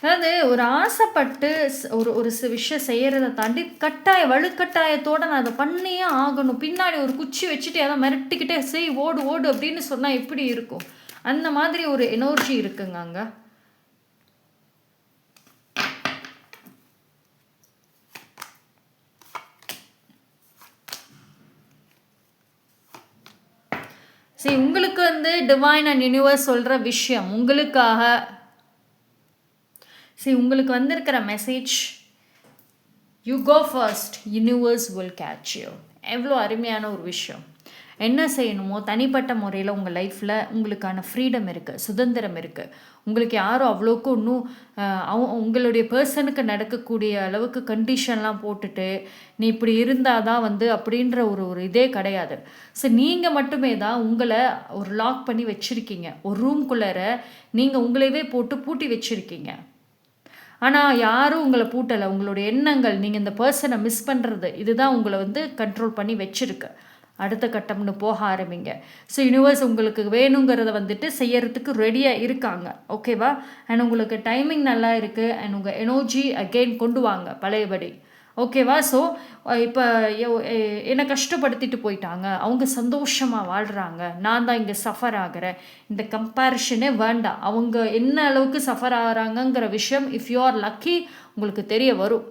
Speaker 1: அதாவது ஒரு ஆசைப்பட்டு ஒரு விஷயம் செய்கிறத தாண்டி வலுக்கட்டாயத்தோடு நான் அதை பண்ணியே ஆகணும், பின்னாடி ஒரு குச்சி வச்சுட்டு ஏதோ மிரட்டிக்கிட்டே செய், ஓடு ஓடு அப்படின்னு சொன்னால் எப்படி இருக்கும்? அந்த மாதிரி ஒரு எனர்ஜி இருக்குங்க அங்கே. சரி, உங்களுக்கு வந்து டிவைன் அண்ட் யூனிவர்ஸ் சொல்கிற விஷயம் உங்களுக்காக. சரி, உங்களுக்கு வந்திருக்கிற message, you go first, universe will catch you. எவ்வளோ அருமையான ஒரு விஷயம். என்ன செய்யணுமோ தனிப்பட்ட முறையில் உங்கள் லைஃப்பில் உங்களுக்கான ஃப்ரீடம் இருக்குது, சுதந்திரம் இருக்குது. உங்களுக்கு யாரும் அவ்வளோக்கு இன்னும் உங்களுடைய பர்சனுக்கு நடக்கக்கூடிய அளவுக்கு கண்டிஷன்லாம் போட்டுட்டு நீ இப்படி இருந்தால் தான் வந்து அப்படின்ற ஒரு இதே கிடையாது. ஸோ நீங்கள் மட்டுமே தான் உங்களை ஒரு லாக் பண்ணி வச்சுருக்கீங்க. ஒரு ரூம்குள்ளார நீங்கள் உங்களையவே போட்டு பூட்டி வச்சுருக்கீங்க. ஆனால் யாரும் உங்களை பூட்டலை. உங்களுடைய எண்ணங்கள், நீங்கள் இந்த பர்சனை மிஸ் பண்ணுறது, இதுதான் உங்களை வந்து கண்ட்ரோல் பண்ணி வச்சுருக்கு. அடுத்த கட்டம்னு போக ஆரம்பிங்க. ஸோ யூனிவர்ஸ் உங்களுக்கு வேணுங்கிறத வந்துட்டு செய்யறதுக்கு ரெடியாக இருக்காங்க. ஓகேவா? அண்ட் உங்களுக்கு டைமிங் நல்லா இருக்குது. அண்ட் உங்கள் எனர்ஜி அகெயின் கொண்டு வாங்க பழையபடி. ஓகேவா? ஸோ இப்போ என்னை கஷ்டப்படுத்திட்டு போயிட்டாங்க, அவங்க சந்தோஷமாக வாழ்கிறாங்க, நான் தான் இங்கே சஃபர் ஆகிறேன். இந்த கம்பேரிஷனே வேண்டாம். அவங்க என்ன அளவுக்கு சஃபர் ஆகிறாங்கங்கிற விஷயம் இஃப் யூ ஆர் லக்கி உங்களுக்கு தெரிய வரும்.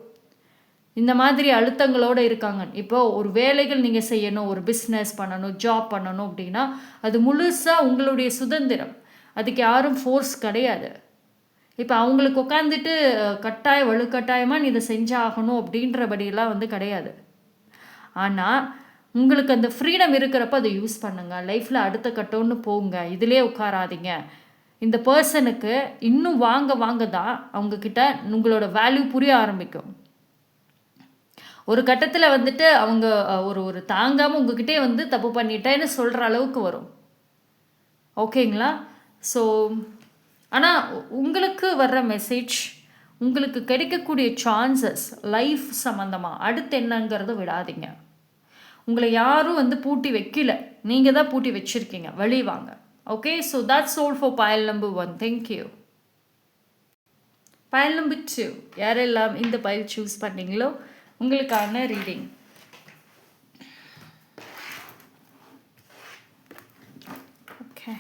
Speaker 1: இந்த மாதிரி அழுத்தங்களோடு இருக்காங்க. இப்போது ஒரு வேலைகள் நீங்கள் செய்யணும், ஒரு பிஸ்னஸ் பண்ணணும், ஜாப் பண்ணணும் அப்படின்னா அது முழுசாக உங்களுடைய சுதந்திரம். அதுக்கு யாரும் ஃபோர்ஸ் கிடையாது. இப்போ அவங்களுக்கு உட்காந்துட்டு வலுக்கட்டாயமாக நீ இதை செஞ்சாகணும் அப்படின்றபடியெல்லாம் வந்து கிடையாது. ஆனால் உங்களுக்கு அந்த ஃப்ரீடம் இருக்கிறப்ப அதை யூஸ் பண்ணுங்கள். லைஃப்பில் அடுத்த கட்டம்னு போங்க, இதிலே உட்காராதீங்க. இந்த பர்சனுக்கு இன்னும் வாங்க தான் அவங்கக்கிட்ட உங்களோட வேல்யூ புரிய ஆரம்பிக்கும். ஒரு கட்டத்தில் வந்துட்டு அவங்க ஒரு தாங்காமல் உங்ககிட்டே வந்து தப்பு பண்ணிட்டேன்னு சொல்கிற அளவுக்கு வரும். ஓகேங்களா? ஸோ ஆனால் உங்களுக்கு வர்ற மெசேஜ், உங்களுக்கு கிடைக்கக்கூடிய சான்சஸ் லைஃப் சம்மந்தமாக அடுத்து என்னங்கிறத விடாதீங்க. உங்களை யாரும் வந்து பூட்டி வைக்கல, நீங்கள் தான் பூட்டி வச்சுருக்கீங்க. வெளியே வாங்க. Okay? So that's all for பயல் நம்பர் 1. தேங்க்யூ. பயல் நம்பர் 2, யாரெல்லாம் இந்த பயல் சூஸ் பண்ணீங்களோ உங்களுக்கான reading. Okay,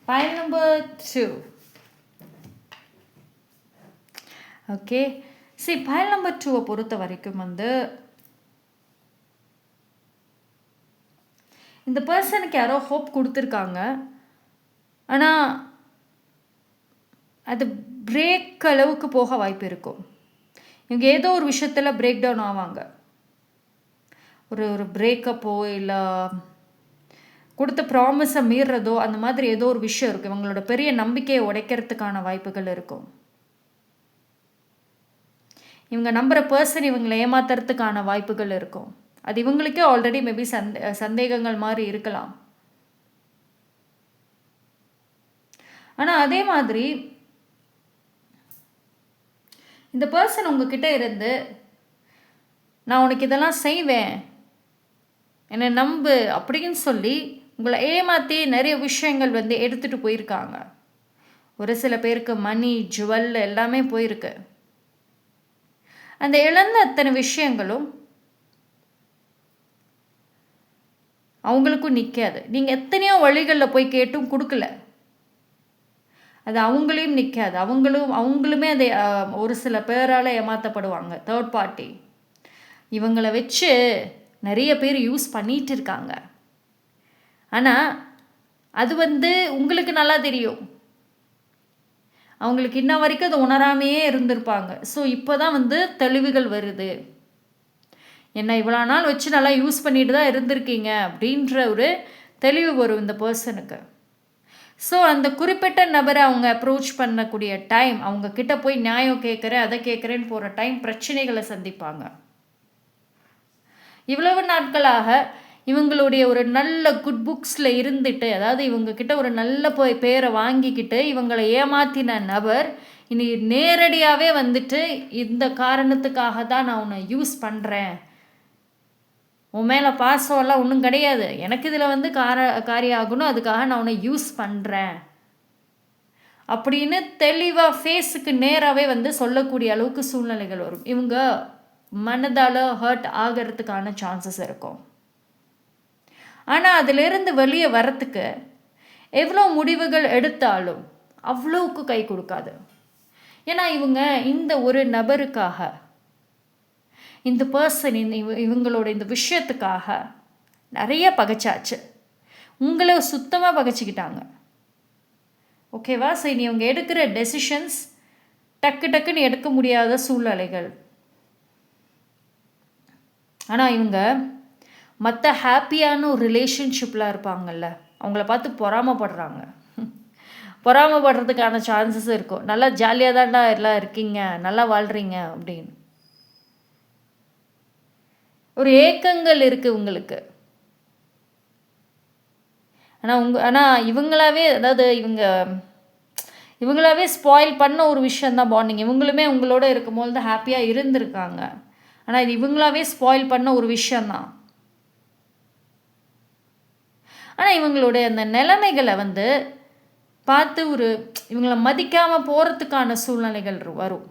Speaker 1: Pile number 2. Okay, சரி, pile number 2 பொறுத்த வரைக்கும் வந்து இந்த பர்சனுக்கு யாரோ ஹோப் கொடுத்துருக்காங்க. ஆனால் அது பிரேக் அளவுக்கு போக வாய்ப்பு இருக்கும். இவங்க ஏதோ ஒரு விஷயத்தில் பிரேக் டவுன் ஆவாங்க. ஒரு பிரேக்கப்போ இல்லை கொடுத்த ப்ராமிஸை மீறுறதோ அந்த மாதிரி ஏதோ ஒரு விஷயம் இருக்கும். இவங்களோட பெரிய நம்பிக்கையை உடைக்கிறதுக்கான வாய்ப்புகள் இருக்கும். இவங்க நம்புகிற பர்சன் இவங்களை ஏமாத்துறதுக்கான வாய்ப்புகள் இருக்கும். அது இவங்களுக்கே ஆல்ரெடி மேபி சந்தேகங்கள் மாதிரி இருக்கலாம். ஆனால் அதே மாதிரி இந்த பர்சன் உங்ககிட்ட இருந்து நான் உனக்கு இதெல்லாம் செய்வேன், என்னை நம்பு அப்படின்னு சொல்லி உங்களை ஏமாற்றி நிறைய விஷயங்கள் வந்து எடுத்துகிட்டு போயிருக்காங்க. ஒரு சில பேருக்கு மணி, ஜுவல் எல்லாமே போயிருக்கு. அந்த இழந்த அத்தனை விஷயங்களும் அவங்களுக்கும் நிற்காது. நீங்கள் எத்தனையோ வழிகளில் போய் கேட்டும் கொடுக்கல, அது அவங்களையும் நிற்காது. அவங்களுமே அதை ஒரு சில பேரால் ஏமாற்றப்படுவாங்க. தேர்ட் பார்ட்டி இவங்களை வச்சு நிறைய பேர் யூஸ் பண்ணிகிட்டு இருக்காங்க. ஆனால் அது வந்து உங்களுக்கு நல்லா தெரியும். அவங்களுக்கு இன்ன வரைக்கும் அதை உணராமையே இருந்திருப்பாங்க. ஸோ இப்போ தான் வந்து தெளிவுகள் வருது. என்ன இவ்வளோ நாள் வச்சு நல்லா யூஸ் பண்ணிட்டு தான் இருந்திருக்கீங்க அப்படின்ற ஒரு தெளிவு வரும் இந்த பர்சனுக்கு. ஸோ அந்த குறிப்பிட்ட நபரை அவங்க அப்ரோச் பண்ணக்கூடிய டைம், அவங்க கிட்ட போய் நியாயம் கேட்குறேன் அதை கேட்குறேன்னு போகிற டைம் பிரச்சனைகளை சந்திப்பாங்க. இவ்வளவு நாட்களாக இவங்களுடைய ஒரு நல்ல குட் புக்ஸில் இருந்துட்டு, அதாவது இவங்கக்கிட்ட ஒரு நல்ல பேரை வாங்கிக்கிட்டு இவங்களை ஏமாத்தின நபர் இனி நேரடியாகவே வந்துட்டு இந்த காரணத்துக்காக தான் நான் உன்னை யூஸ் பண்ணுறேன், உன் மேலே பாசம்லாம் ஒன்றும் கிடையாது, எனக்கு இதில் வந்து காரியம் ஆகணும், அதுக்காக நான் உன்னை யூஸ் பண்ணுறேன் அப்படின்னு தெளிவாக ஃபேஸுக்கு நேராகவே வந்து சொல்லக்கூடிய அளவுக்கு சூழ்நிலைகள் வரும். இவங்க மனதால் ஹர்ட் ஆகிறதுக்கான சான்சஸ் இருக்கும். ஆனால் அதிலிருந்து வெளியே வரத்துக்கு எவ்வளோ முடிவுகள் எடுத்தாலும் அவ்வளோவுக்கு கை கொடுக்காது. ஏன்னா இவங்க இந்த ஒரு நபருக்காக, இந்த பர்சன், இவங்களோட இந்த விஷயத்துக்காக நிறைய பகைச்சாச்சு. உங்களை சுத்தமாக பகைச்சிக்கிட்டாங்க. ஓகேவா? ஸோ இனி இவங்க எடுக்கிற டெசிஷன்ஸ் டக்குன்னு எடுக்க முடியாத சூழ்நிலைகள். ஆனால் இவங்க மற்ற ஹாப்பியான ஒரு ரிலேஷன்ஷிப்லாம் இருப்பாங்கல்ல, அவங்கள பார்த்து பொறாமப்படுறாங்க. பொறாமப்படுறதுக்கான சான்சஸ் இருக்கும். நல்லா ஜாலியாக தான்டா எல்லாம் இருக்கீங்க, நல்லா வாழ்கிறீங்க அப்படின்னு ஒரு ஏக்கங்கள் இருக்குது உங்களுக்கு. ஆனால் இவங்களாவே, அதாவது இவங்களாவே ஸ்பாயில் பண்ண ஒரு விஷயந்தான் பாண்டிங். இவங்களுமே உங்களோட இருக்கும்போது தான் ஹாப்பியாக இருந்திருக்காங்க. ஆனால் இது இவங்களாவே ஸ்பாயில் பண்ண ஒரு விஷயந்தான். ஆனால் இவங்களுடைய அந்த நிலைமைகளை வந்து பார்த்து இவங்களை மதிக்காமல் போகிறதுக்கான சூழ்நிலைகள் வரும்.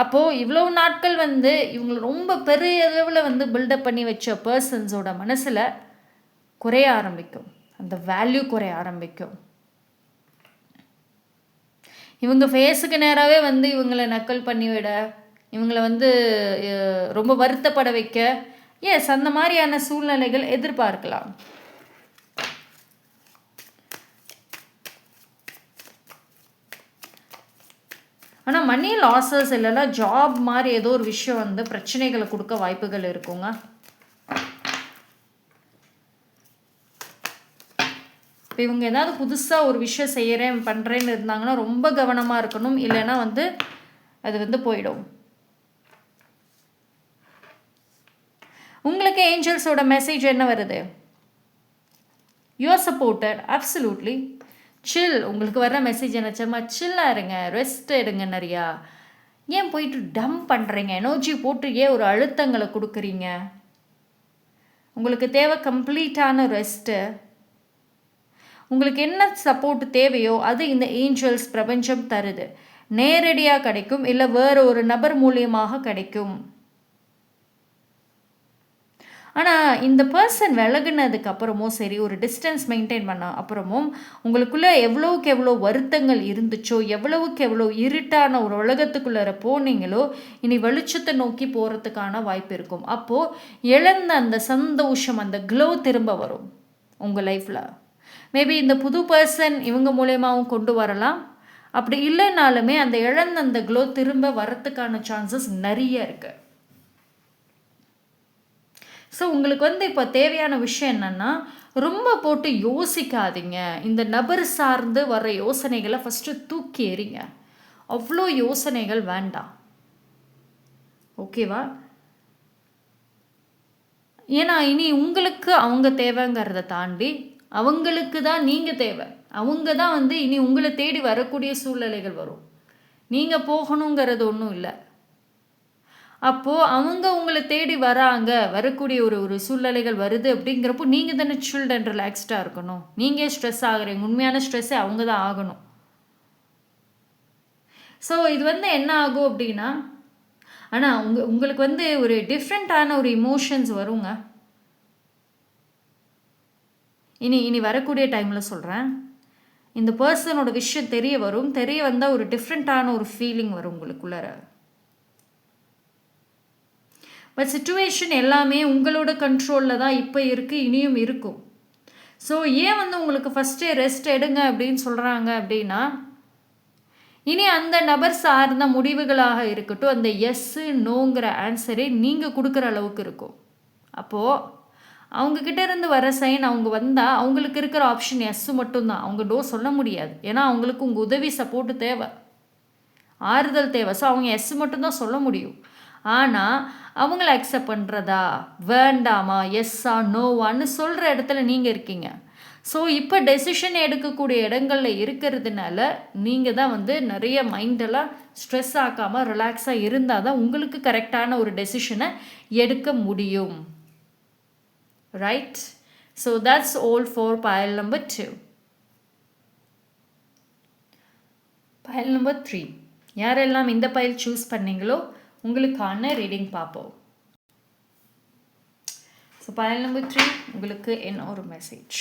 Speaker 1: அப்போது இவ்வளோ நாட்கள் வந்து இவங்களை ரொம்ப பெரிய அளவில் வந்து பில்டப் பண்ணி வச்ச பர்சன்ஸோட மனசில் குறைய ஆரம்பிக்கும், அந்த வேல்யூ குறைய ஆரம்பிக்கும். இவங்க ஃபேஸுக்கு நேராகவே வந்து இவங்களை நக்கல் பண்ணி விட, இவங்களை வந்து ரொம்ப வருத்தப்பட வைக்க, அந்த மாதிரியான சூழ்நிலைகள் எதிர்பார்க்கலாம். ஆனால் மணி லாஸஸ் இல்லைன்னா ஜாப் மாதிரி ஏதோ ஒரு விஷயம் வந்து பிரச்சனைகளை கொடுக்க வாய்ப்புகள் இருக்குங்க. இப்போ இவங்க ஏதாவது புதுசாக ஒரு விஷயம் செய்கிறேன் பண்ணுறேன்னு இருந்தாங்கன்னா ரொம்ப கவனமாக இருக்கணும், இல்லைன்னா வந்து அது வந்து போயிடும். உங்களுக்கு ஏஞ்சல்ஸோட மெசேஜ் என்ன வருது? You are supported, absolutely. Chill. உங்களுக்கு வர்ற மெசேஜ் என்னச்சம்மா, சில்லாக இருங்க, ரெஸ்ட் எடுங்க. நிறையா ஏன் போயிட்டு டம்ப் பண்ணுறீங்க, எனர்ஜி போட்டு ஏன் ஒரு அழுத்தங்களை கொடுக்குறீங்க? உங்களுக்கு தேவை கம்ப்ளீட்டான ரெஸ்ட்டு. உங்களுக்கு என்ன சப்போர்ட் தேவையோ அது இந்த ஏஞ்சல்ஸ் பிரபஞ்சம் தருது. நேரடியாக கிடைக்கும், இல்லை வேறு ஒரு நபர் மூலியமாக கிடைக்கும். ஆனால் இந்த பர்சன் விலகுனதுக்கு அப்புறமும் சரி, ஒரு டிஸ்டன்ஸ் மெயின்டைன் பண்ண அப்புறமும் உங்களுக்குள்ளே எவ்வளோவுக்கு எவ்வளோ வருத்தங்கள் இருந்துச்சோ, எவ்வளவுக்கு எவ்வளோ இருட்டான ஒரு உலகத்துக்குள்ளே போனீங்களோ, இனி வெளிச்சத்தை நோக்கி போகிறதுக்கான வாய்ப்பு இருக்கும். அப்போது இழந்த அந்த சந்தோஷம், அந்த க்ளோ திரும்ப வரும் உங்கள் லைஃப்பில். மேபி இந்த புது பர்சன் இவங்க மூலயமாவும் கொண்டு வரலாம். அப்படி இல்லைனாலுமே அந்த இழந்த அந்த க்ளோ திரும்ப வரத்துக்கான சான்சஸ் நிறைய இருக்குது. ஸோ உங்களுக்கு இப்போ தேவையான விஷயம் என்னென்னா, ரொம்ப போட்டு யோசிக்காதீங்க. இந்த நபர் சார்ந்து வர யோசனைகளை ஃபஸ்ட்டு தூக்கி எறிங்க. அவ்வளோ யோசனைகள் வேண்டாம். ஓகேவா? ஏன்னா இனி உங்களுக்கு அவங்க தேவைங்கிறத தாண்டி அவங்களுக்கு தான் நீங்கள் தேவை. அவங்க தான் இனி உங்களை தேடி வரக்கூடிய சூழ்நிலைகள் வரும். நீங்கள் போகணுங்கிறது ஒன்றும் இல்லை. அப்போது அவங்க உங்களை தேடி வரக்கூடிய ஒரு சூழ்நிலைகள் வருது அப்படிங்கிறப்போ நீங்கள் தானே சில்ட் அண்ட் ரிலாக்ஸ்டாக இருக்கணும். நீங்கள் ஸ்ட்ரெஸ் ஆகுறீங்க. உண்மையான ஸ்ட்ரெஸ்ஸே அவங்க தான் ஆகணும். ஸோ இது என்ன ஆகும் அப்படின்னா, ஆனால் உங்களுக்கு ஒரு டிஃப்ரெண்ட்டான ஒரு இமோஷன்ஸ் வருங்க. இனி வரக்கூடிய டைமில் சொல்கிறேன். இந்த பர்சனோட விஷயம் தெரிய வரும். தெரிய வந்தால் ஒரு டிஃப்ரெண்ட்டான ஒரு ஃபீலிங் வரும் உங்களுக்குள்ளார. பட் சிச்சுவேஷன் எல்லாமே உங்களோட கண்ட்ரோலில் தான் இப்போ இருக்குது, இனியும் இருக்கும். ஸோ ஏன் உங்களுக்கு ஃபஸ்ட்டே ரெஸ்ட் எடுங்க அப்படின்னு சொல்கிறாங்க அப்படின்னா, இனி அந்த நபர் சார்ந்த முடிவுகளாக இருக்கட்டும், அந்த எஸ்ஸு நோங்கிற ஆன்சரே நீங்கள் கொடுக்குற அளவுக்கு இருக்கும். அப்போது அவங்கக்கிட்ட இருந்து வர சைன் அவங்க வந்தால் அவங்களுக்கு இருக்கிற ஆப்ஷன் எஸ்ஸு மட்டும்தான். அவங்க நோ சொல்ல முடியாது. ஏன்னா அவங்களுக்கு உங்கள் உதவி சப்போர்ட்டு தேவை, ஆறுதல் தேவை. ஸோ அவங்க எஸ் மட்டும்தான் சொல்ல முடியும். ஆனால் அவங்கள அக்செப்ட் பண்ணுறதா வேண்டாமா, எஸ்ஸா நோவான்னு சொல்கிற இடத்துல நீங்கள் இருக்கீங்க. ஸோ இப்போ டெசிஷன் எடுக்கக்கூடிய இடங்களில் இருக்கிறதுனால நீங்கள் தான் நிறைய மைண்டெல்லாம் ஸ்ட்ரெஸ் ஆக்காமல் ரிலாக்ஸாக இருந்தால் தான் உங்களுக்கு கரெக்டான ஒரு டெசிஷனை எடுக்க முடியும். Right? So that's all for pile number 2. pile number 3. யாரெல்லாம் இந்த பைல் சூஸ் பண்ணீங்களோ உங்களுக்கான ரீடிங் பார்ப்போம். ஸோ pile number 3 உங்களுக்கு என்ன ஒரு message?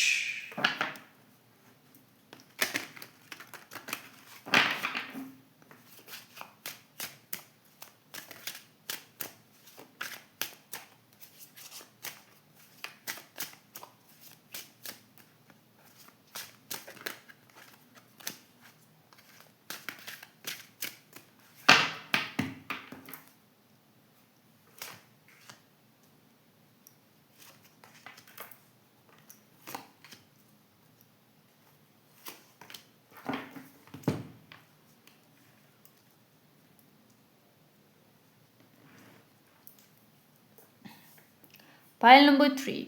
Speaker 1: pile number 3.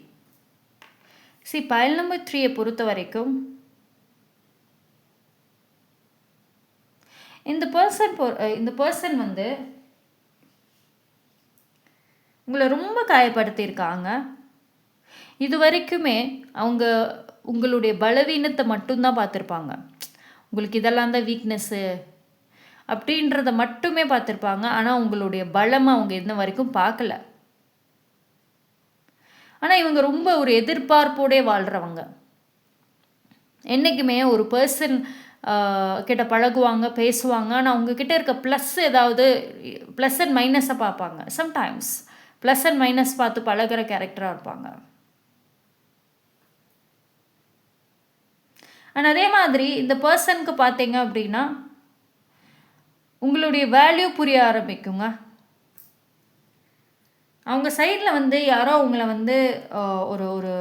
Speaker 1: See, pile number 3 பொறுத்த வரைக்கும் இந்த பர்சன் உங்களை ரொம்ப காயப்படுத்தியிருக்காங்க. இது வரைக்குமே அவங்க உங்களுடைய பலவீனத்தை மட்டும்தான் பார்த்துருப்பாங்க. உங்களுக்கு இதெல்லாம் தான் வீக்னஸ்ஸு அப்படின்றத மட்டுமே பார்த்துருப்பாங்க. ஆனால் உங்களுடைய பலமாக அவங்க இன்ன வரைக்கும் பார்க்கல. ஆனால் இவங்க ரொம்ப ஒரு எதிர்பார்ப்போடே வாழ்கிறவங்க. என்றைக்குமே ஒரு பர்சன் கிட்ட பழகுவாங்க, பேசுவாங்க. ஆனால் அவங்கக்கிட்ட இருக்க ப்ளஸ் அண்ட் மைனஸை பார்ப்பாங்க. சம்டைம்ஸ் ப்ளஸ் அண்ட் மைனஸ் பார்த்து பழகிற கேரக்டராக இருப்பாங்க. ஆனால் அதே மாதிரி இந்த பர்சனுக்கு பார்த்தீங்க அப்படின்னா உங்களுடைய வேல்யூ புரிய ஆரம்பிக்குங்க. அவங்க சைடில் யாரோ உங்களை ஒரு ஒரு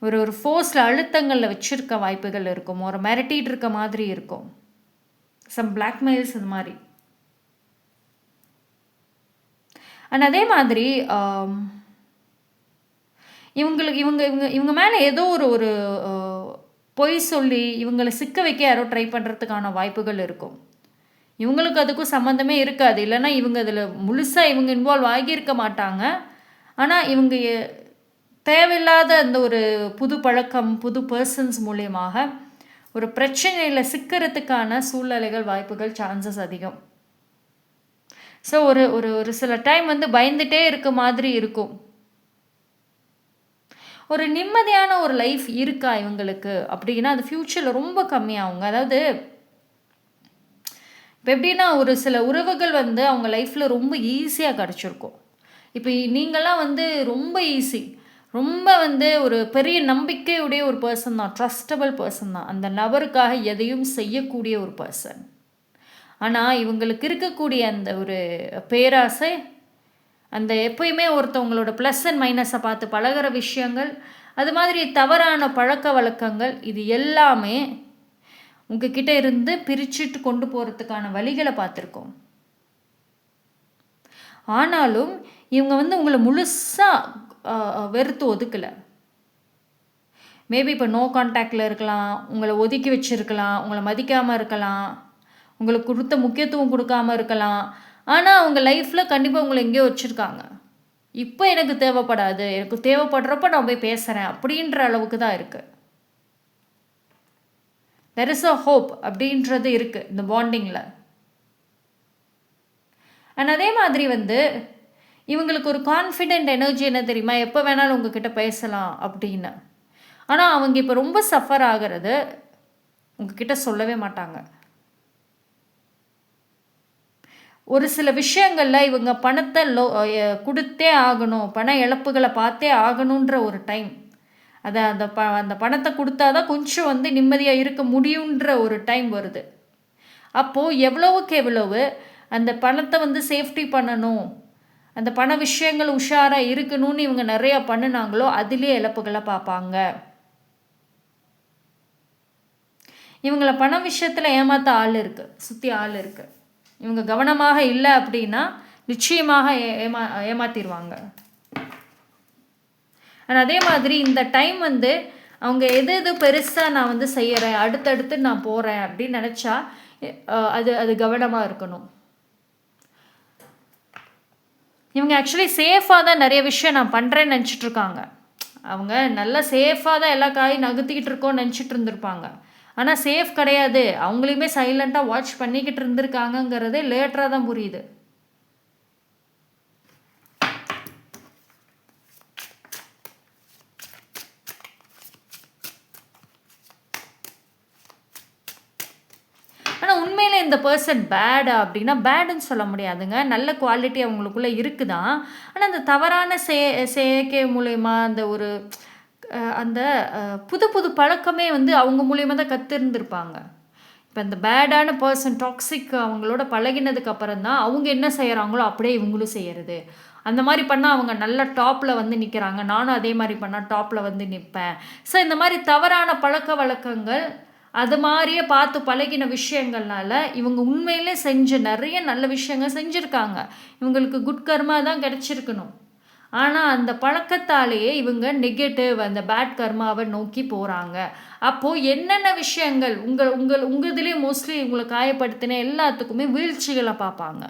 Speaker 1: ஒரு ஒரு ஃபோர்ஸில் அழுத்தங்களில் வச்சுருக்க வாய்ப்புகள் இருக்கும். ஒரு மிரட்டிகிட்டு இருக்க மாதிரி இருக்கும். சம் பிளாக்மெயில்ஸ் இது மாதிரி. அண்ட் அதே மாதிரி இவங்க மேலே ஏதோ ஒரு பொய் சொல்லி இவங்களை சிக்க வைக்க யாரோ ட்ரை பண்ணுறதுக்கான வாய்ப்புகள் இருக்கும். இவங்களுக்கு அதுக்கும் சம்மந்தமே இருக்காது. இல்லைன்னா இவங்க அதில் முழுசாக இவங்க இன்வால்வ் ஆகியிருக்க மாட்டாங்க. ஆனால் இவங்க தேவையில்லாத அந்த ஒரு புது பழக்கம், புது பர்சன்ஸ் மூலியமாக ஒரு பிரச்சனையில் சிக்கிறதுக்கான சூழ்நிலைகள், வாய்ப்புகள், சான்சஸ் அதிகம். ஸோ ஒரு ஒரு ஒரு சில டைம் வந்து பயந்துட்டே இருக்க மாதிரி இருக்கும். ஒரு நிம்மதியான ஒரு லைஃப் இருக்கா இவங்களுக்கு அப்படின்னா அது ஃப்யூச்சரில் ரொம்ப கம்மியாகுங்க. அதாவது இப்போ எப்படின்னா ஒரு சில உறவுகள் வந்து அவங்க லைஃப்பில் ரொம்ப ஈஸியாக கிடச்சிருக்கும். இப்போ நீங்கள்லாம் வந்து ரொம்ப ஈஸி, ரொம்ப வந்து ஒரு பெரிய நம்பிக்கையுடைய ஒரு பர்சன் தான், ட்ரஸ்டபிள் பர்சன் தான், அந்த நபருக்காக எதையும் செய்யக்கூடிய ஒரு பர்சன். ஆனால் இவங்களுக்கு இருக்கக்கூடிய அந்த ஒரு பேராசை, அந்த எப்பயுமே ஒருத்தவங்களோட ப்ளஸ் அண்ட் மைனஸை பார்த்து பழகிற விஷயங்கள், அது மாதிரி தவறான பழக்க வழக்கங்கள், இது எல்லாமே உங்ககிட்ட இருந்து பிரிச்சுட்டு கொண்டு போகிறதுக்கான வழிகளை பார்த்துருக்கோம். ஆனாலும் இவங்க வந்து உங்களை முழுசாக வெறுத்து ஒதுக்கலை. மேபி இப்போ நோ கான்டாக்டில் இருக்கலாம், உங்களை ஒதுக்கி வச்சுருக்கலாம், உங்களை மதிக்காமல் இருக்கலாம், உங்களுக்கு கொடுத்த முக்கியத்துவம் கொடுக்காமல் இருக்கலாம். ஆனால் அவங்க லைஃப்பில் கண்டிப்பாக உங்களை எங்கேயோ வச்சுருக்காங்க. இப்போ எனக்கு தேவைப்படாது, எனக்கு தேவைப்படுறப்ப நான் போய் பேசுகிறேன் அப்படின்ற அளவுக்கு தான் இருக்குது. தெர் இஸ் அ ஹோப் அப்படின்றது இருக்குது இந்த பாண்டிங்கில். அண்ட் அதே மாதிரி வந்து இவங்களுக்கு ஒரு கான்ஃபிடென்ட் எனர்ஜி என்ன தெரியுமா, எப்போ வேணாலும் உங்ககிட்ட பேசலாம் அப்படின்னு. ஆனால் அவங்க இப்போ ரொம்ப சஃபர் ஆகிறது உங்ககிட்ட சொல்லவே மாட்டாங்க. ஒரு சில விஷயங்களில் இவங்க பணத்தை கொடுத்தே ஆகணும், பண இழப்புகளை பார்த்தே ஆகணுன்ற ஒரு டைம், அதை அந்த பணத்தை கொடுத்தாதான் கொஞ்சம் வந்து நிம்மதியாக இருக்க முடியுன்ற ஒரு டைம் வருது. அப்போது எவ்வளவுக்கு எவ்வளவு அந்த பணத்தை வந்து சேஃப்டி பண்ணணும், அந்த பண விஷயங்கள் உஷாராக இருக்கணும்னு இவங்க நிறையா பண்ணினாங்களோ அதுலேயே இழப்புகளை பார்ப்பாங்க. இவங்களை பண விஷயத்தில் ஏமாற்ற ஆள் இருக்குது, சுற்றி ஆள் இருக்குது. இவங்க கவனமாக இல்லை அப்படின்னா நிச்சயமாக ஏமாத்திடுவாங்க. ஆனால் அதே மாதிரி இந்த டைம் வந்து அவங்க எது எது பெருசாக நான் வந்து செய்கிறேன், அடுத்தடுத்து நான் போகிறேன் அப்படின்னு நினச்சா அது கவனமாக இருக்கணும். இவங்க ஆக்சுவலி சேஃபாக தான் நிறைய விஷயம் நான் பண்ணுறேன்னு நினச்சிட்ருக்காங்க. அவங்க நல்லா சேஃபாக தான் எல்லா காயும் நகர்த்திக்கிட்டு இருக்கோன்னு நினச்சிட்டு இருந்திருப்பாங்க. ஆனால் சேஃப் கிடையாது, அவங்களையுமே சைலண்ட்டாக வாட்ச் பண்ணிக்கிட்டு இருந்திருக்காங்கங்கிறதே லேட்டராக தான் புரியுது. ஆனால் உண்மையிலே இந்த பர்சன் பேடா அப்படின்னா பேடுன்னு சொல்ல முடியாதுங்க. நல்ல குவாலிட்டி அவங்களுக்குள்ளே இருக்குதான். ஆனால் அந்த தவறான செயற்கை மூலயமா அந்த ஒரு அந்த புது புது பழக்கமே வந்து அவங்க மூலியமாக தான் கற்றுருந்துருப்பாங்க. இப்போ இந்த பேடான பர்சன் டாக்ஸிக் அவங்களோட பழகினதுக்கு அப்புறம் தான் அவங்க என்ன செய்கிறாங்களோ அப்படியே இவங்களும் செய்கிறது. அந்த மாதிரி பண்ணால் அவங்க நல்ல டாப்பில் வந்து நிற்கிறாங்க, நானும் அதே மாதிரி பண்ணால் டாப்பில் வந்து நிற்பேன். ஸோ இந்த மாதிரி தவறான பழக்க வழக்கங்கள் அது மாதிரியே பார்த்து பழகின விஷயங்கள்னால இவங்க உண்மையிலே செஞ்ச நிறைய நல்ல விஷயங்கள் செஞ்சுருக்காங்க. இவங்களுக்கு குட் கர்மா தான் கிடச்சிருக்கணும். ஆனால் அந்த பழக்கத்தாலேயே இவங்க நெகட்டிவ் அந்த பேட் கர்மாவை நோக்கி போகிறாங்க. அப்போது என்னென்ன விஷயங்கள் உங்கள் இதுலேயே மோஸ்ட்லி உங்களை காயப்படுத்தின எல்லாத்துக்குமே வீழ்ச்சிகளை பார்ப்பாங்க.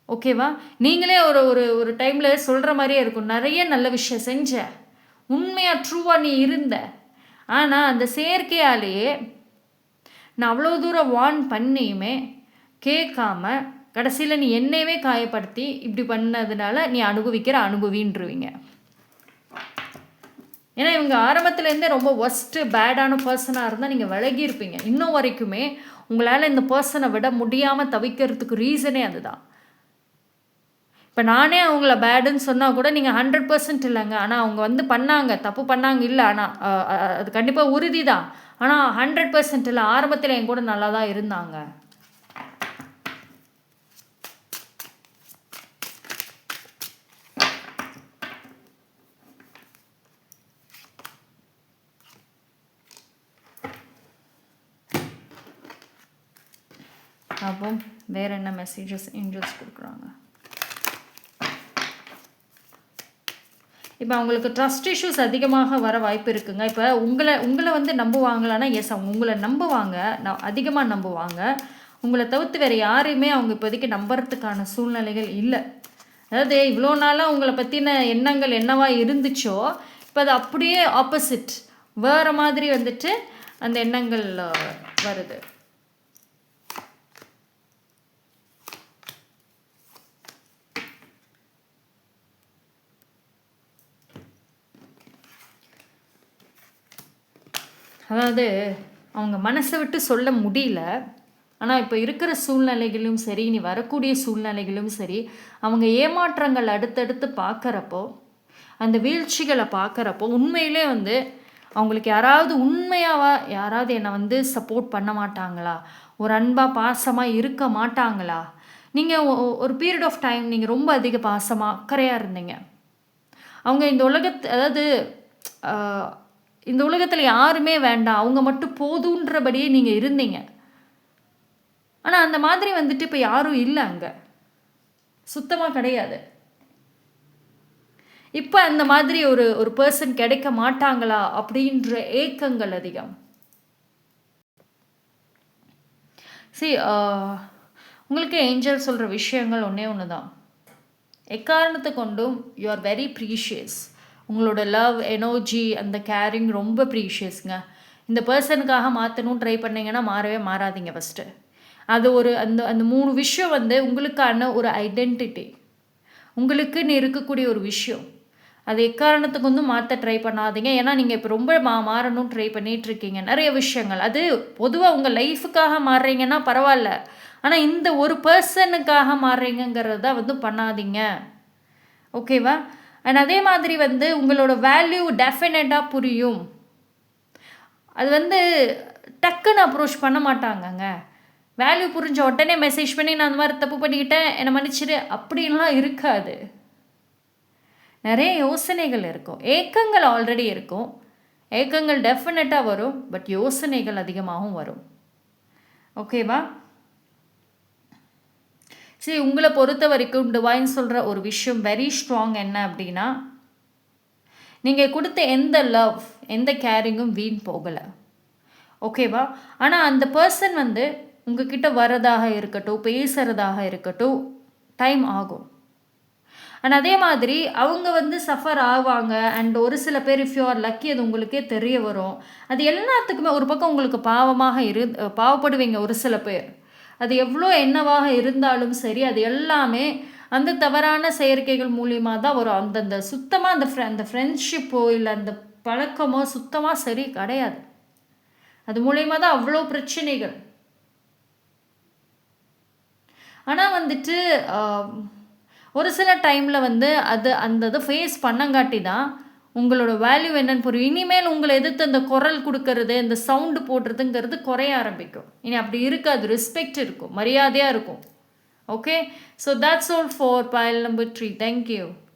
Speaker 1: ஓகேவா? நீங்களே ஒரு ஒரு ஒரு டைமில் சொல்கிற மாதிரியே இருக்கும், நிறைய நல்ல விஷயம் செஞ்ச, உண்மையாக ட்ரூவாக நீ இருந்த, ஆனால் அந்த செயற்கையாலேயே நான் அவ்வளோ தூரம் வார்ன் பண்ணியுமே கேட்காம கடைசியில் நீ என்னையவே காயப்படுத்தி இப்படி பண்ணதுனால நீ அனுபவின்றுவீங்க. ஏன்னா இவங்க ஆரம்பத்துலேருந்தே ரொம்ப ஒஸ்ட்டு பேடான பர்சனாக இருந்தால் நீங்கள் விலகியிருப்பீங்க. இன்னும் வரைக்குமே உங்களால் இந்த பர்சனை விட முடியாமல் தவிக்கிறதுக்கு ரீசனே அதுதான். இப்போ நானே அவங்கள பேடுன்னு சொன்னால் கூட நீங்கள் 100% இல்லைங்க, ஆனால் அவங்க வந்து பண்ணாங்க, தப்பு பண்ணாங்க இல்லை, ஆனால் அது கண்டிப்பாக உறுதி தான். ஆனால் 100% இல்லை, ஆரம்பத்தில் என் கூட நல்லா தான் இருந்தாங்க. அப்போ வேறு என்ன மெசேஜஸ் ஏஞ்சல்ஸ் கொடுக்குறாங்க? இப்போ அவங்களுக்கு ட்ரஸ்ட் இஷ்யூஸ் அதிகமாக வர வாய்ப்பு இருக்குங்க. இப்போ உங்களை வந்து நம்புவாங்களான்னா எஸ், அவங்க உங்களை நம்புவாங்க, அதிகமாக நம்புவாங்க. உங்களை தவிர்த்து வேறு யாரையுமே அவங்க இப்போதைக்கு நம்புறதுக்கான சூழ்நிலைகள் இல்லை. அதாவது இவ்வளோ நாளாக உங்களை பற்றின எண்ணங்கள் என்னவா இருந்துச்சோ இப்போ அது அப்படியே ஆப்போசிட் வேறு மாதிரி வந்துட்டு அந்த எண்ணங்கள் வருது. அதாவது அவங்க மனசை விட்டு சொல்ல முடியல. ஆனால் இப்போ இருக்கிற சூழ்நிலைகளும் சரி, இனி வரக்கூடிய சூழ்நிலைகளும் சரி, அவங்க ஏமாற்றங்கள் அடுத்தடுத்து பார்க்குறப்போ, அந்த வீழ்ச்சிகளை பார்க்குறப்போ, உண்மையிலே வந்து அவங்களுக்கு யாராவது என்னை வந்து சப்போர்ட் பண்ண மாட்டாங்களா? ஒரு அன்பாக பாசமாக இருக்க மாட்டாங்களா? நீங்கள் ஒரு பீரியட் ஆஃப் டைம் நீங்கள் ரொம்ப அதிக பாசமாக அக்கறையாக இருந்தீங்க. அவங்க அதாவது இந்த உலகத்தில் யாருமே வேண்டாம், அவங்க மட்டும் போதுன்றபடியே நீங்கள் இருந்தீங்க. ஆனால் அந்த மாதிரி வந்துட்டு இப்போ யாரும் இல்லை, அங்கே சுத்தமாக கிடையாது. இப்போ அந்த மாதிரி ஒரு பர்சன் கிடைக்க மாட்டாங்களா அப்படின்ற ஏக்கங்கள் அதிகம். சரி, உங்களுக்கு ஏஞ்சல் சொல்கிற விஷயங்கள் ஒன்று தான். எக்காரணத்தை கொண்டும் யூ ஆர் வெரி ப்ரீஷியஸ். உங்களோட லவ் எனர்ஜி அந்த கேரிங் ரொம்ப ப்ரீஷியஸ்ங்க. இந்த பர்சனுக்காக மாற்றணும் ட்ரை பண்ணிங்கன்னா மாறாதீங்க. ஃபஸ்ட்டு அது அந்த அந்த 3 விஷயம் வந்து உங்களுக்கான ஒரு ஐடென்டிட்டி, உங்களுக்குன்னு இருக்கக்கூடிய ஒரு விஷயம். அது எக்காரணத்துக்கு வந்து மாற்ற ட்ரை பண்ணாதீங்க. ஏன்னா நீங்கள் இப்போ ரொம்ப மாறணும் ட்ரை பண்ணிகிட்ருக்கீங்க நிறைய விஷயங்கள். அது பொதுவாக உங்கள் லைஃபுக்காக மாறுறீங்கன்னா பரவாயில்ல, ஆனால் இந்த ஒரு பர்சனுக்காக மாறுறீங்கிறது தான் வந்து பண்ணாதீங்க. ஓகேவா? அண்ட் அதே மாதிரி வந்து உங்களோட வேல்யூ டெஃபினட்டாக புரியும். அது வந்து டக்குன்னு அப்ரோச் பண்ண மாட்டாங்கங்க. வேல்யூ புரிஞ்ச உடனே மெசேஜ் பண்ணி நான் அந்த மாதிரி தப்பு பண்ணிக்கிட்டேன் என்னை மன்னிச்சிடு அப்படின்லாம் இருக்காது. நிறைய யோசனைகள் இருக்கும், ஏக்கங்கள் ஆல்ரெடி இருக்கும். ஏக்கங்கள் டெஃபினட்டாக வரும், பட் யோசனைகள் அதிகமாகவும் வரும். ஓகேவா? சரி, உங்களை பொறுத்த வரைக்கும் டிவைன் சொல்கிற ஒரு விஷயம் வெரி ஸ்ட்ராங் என்ன அப்படின்னா, நீங்கள் கொடுத்த எந்த லவ் எந்த கேரிங்கும் வீண் போகலை. ஓகேவா? ஆனால் அந்த பர்சன் வந்து உங்ககிட்ட வரதாக இருக்கட்டும், பேசுகிறதாக இருக்கட்டும், டைம் ஆகும். அண்ட் அதே மாதிரி அவங்க வந்து சஃபர் ஆவாங்க. அண்ட் ஒரு சில பேர் இஃப் யூ ஆர் லக்கி அது உங்களுக்கே தெரிய வரும். அது எல்லாத்துக்குமே ஒரு பக்கம் உங்களுக்கு பாவப்படுவீங்க ஒரு சில பேர். அது எவ்வளோ என்னவாக இருந்தாலும் சரி, அது எல்லாமே அந்த தவறான செயற்கைகள் மூலியமாக தான் வரும். அந்தந்த சுத்தமாக அந்த ஃப்ரெண்ட்ஷிப்போ இல்லை அந்த பழக்கமோ சுத்தமாக சரி கிடையாது. அது மூலயமா தான் அவ்வளோ பிரச்சனைகள். ஆனால் வந்துட்டு ஒரு சில டைமில் வந்து அந்த இதை ஃபேஸ் பண்ணங்காட்டி தான் உங்களோட வேல்யூ என்னன்னு புரியும். இனிமேல் உங்களை எதிர்த்து அந்த குரல் கொடுக்கறது, இந்த சவுண்டு போடுறதுங்கிறது குறைய ஆரம்பிக்கும். இனி அப்படி இருக்காது, ரெஸ்பெக்ட் இருக்கும், மரியாதையாக இருக்கும். Okay, so that's all for file number 3. Thank you.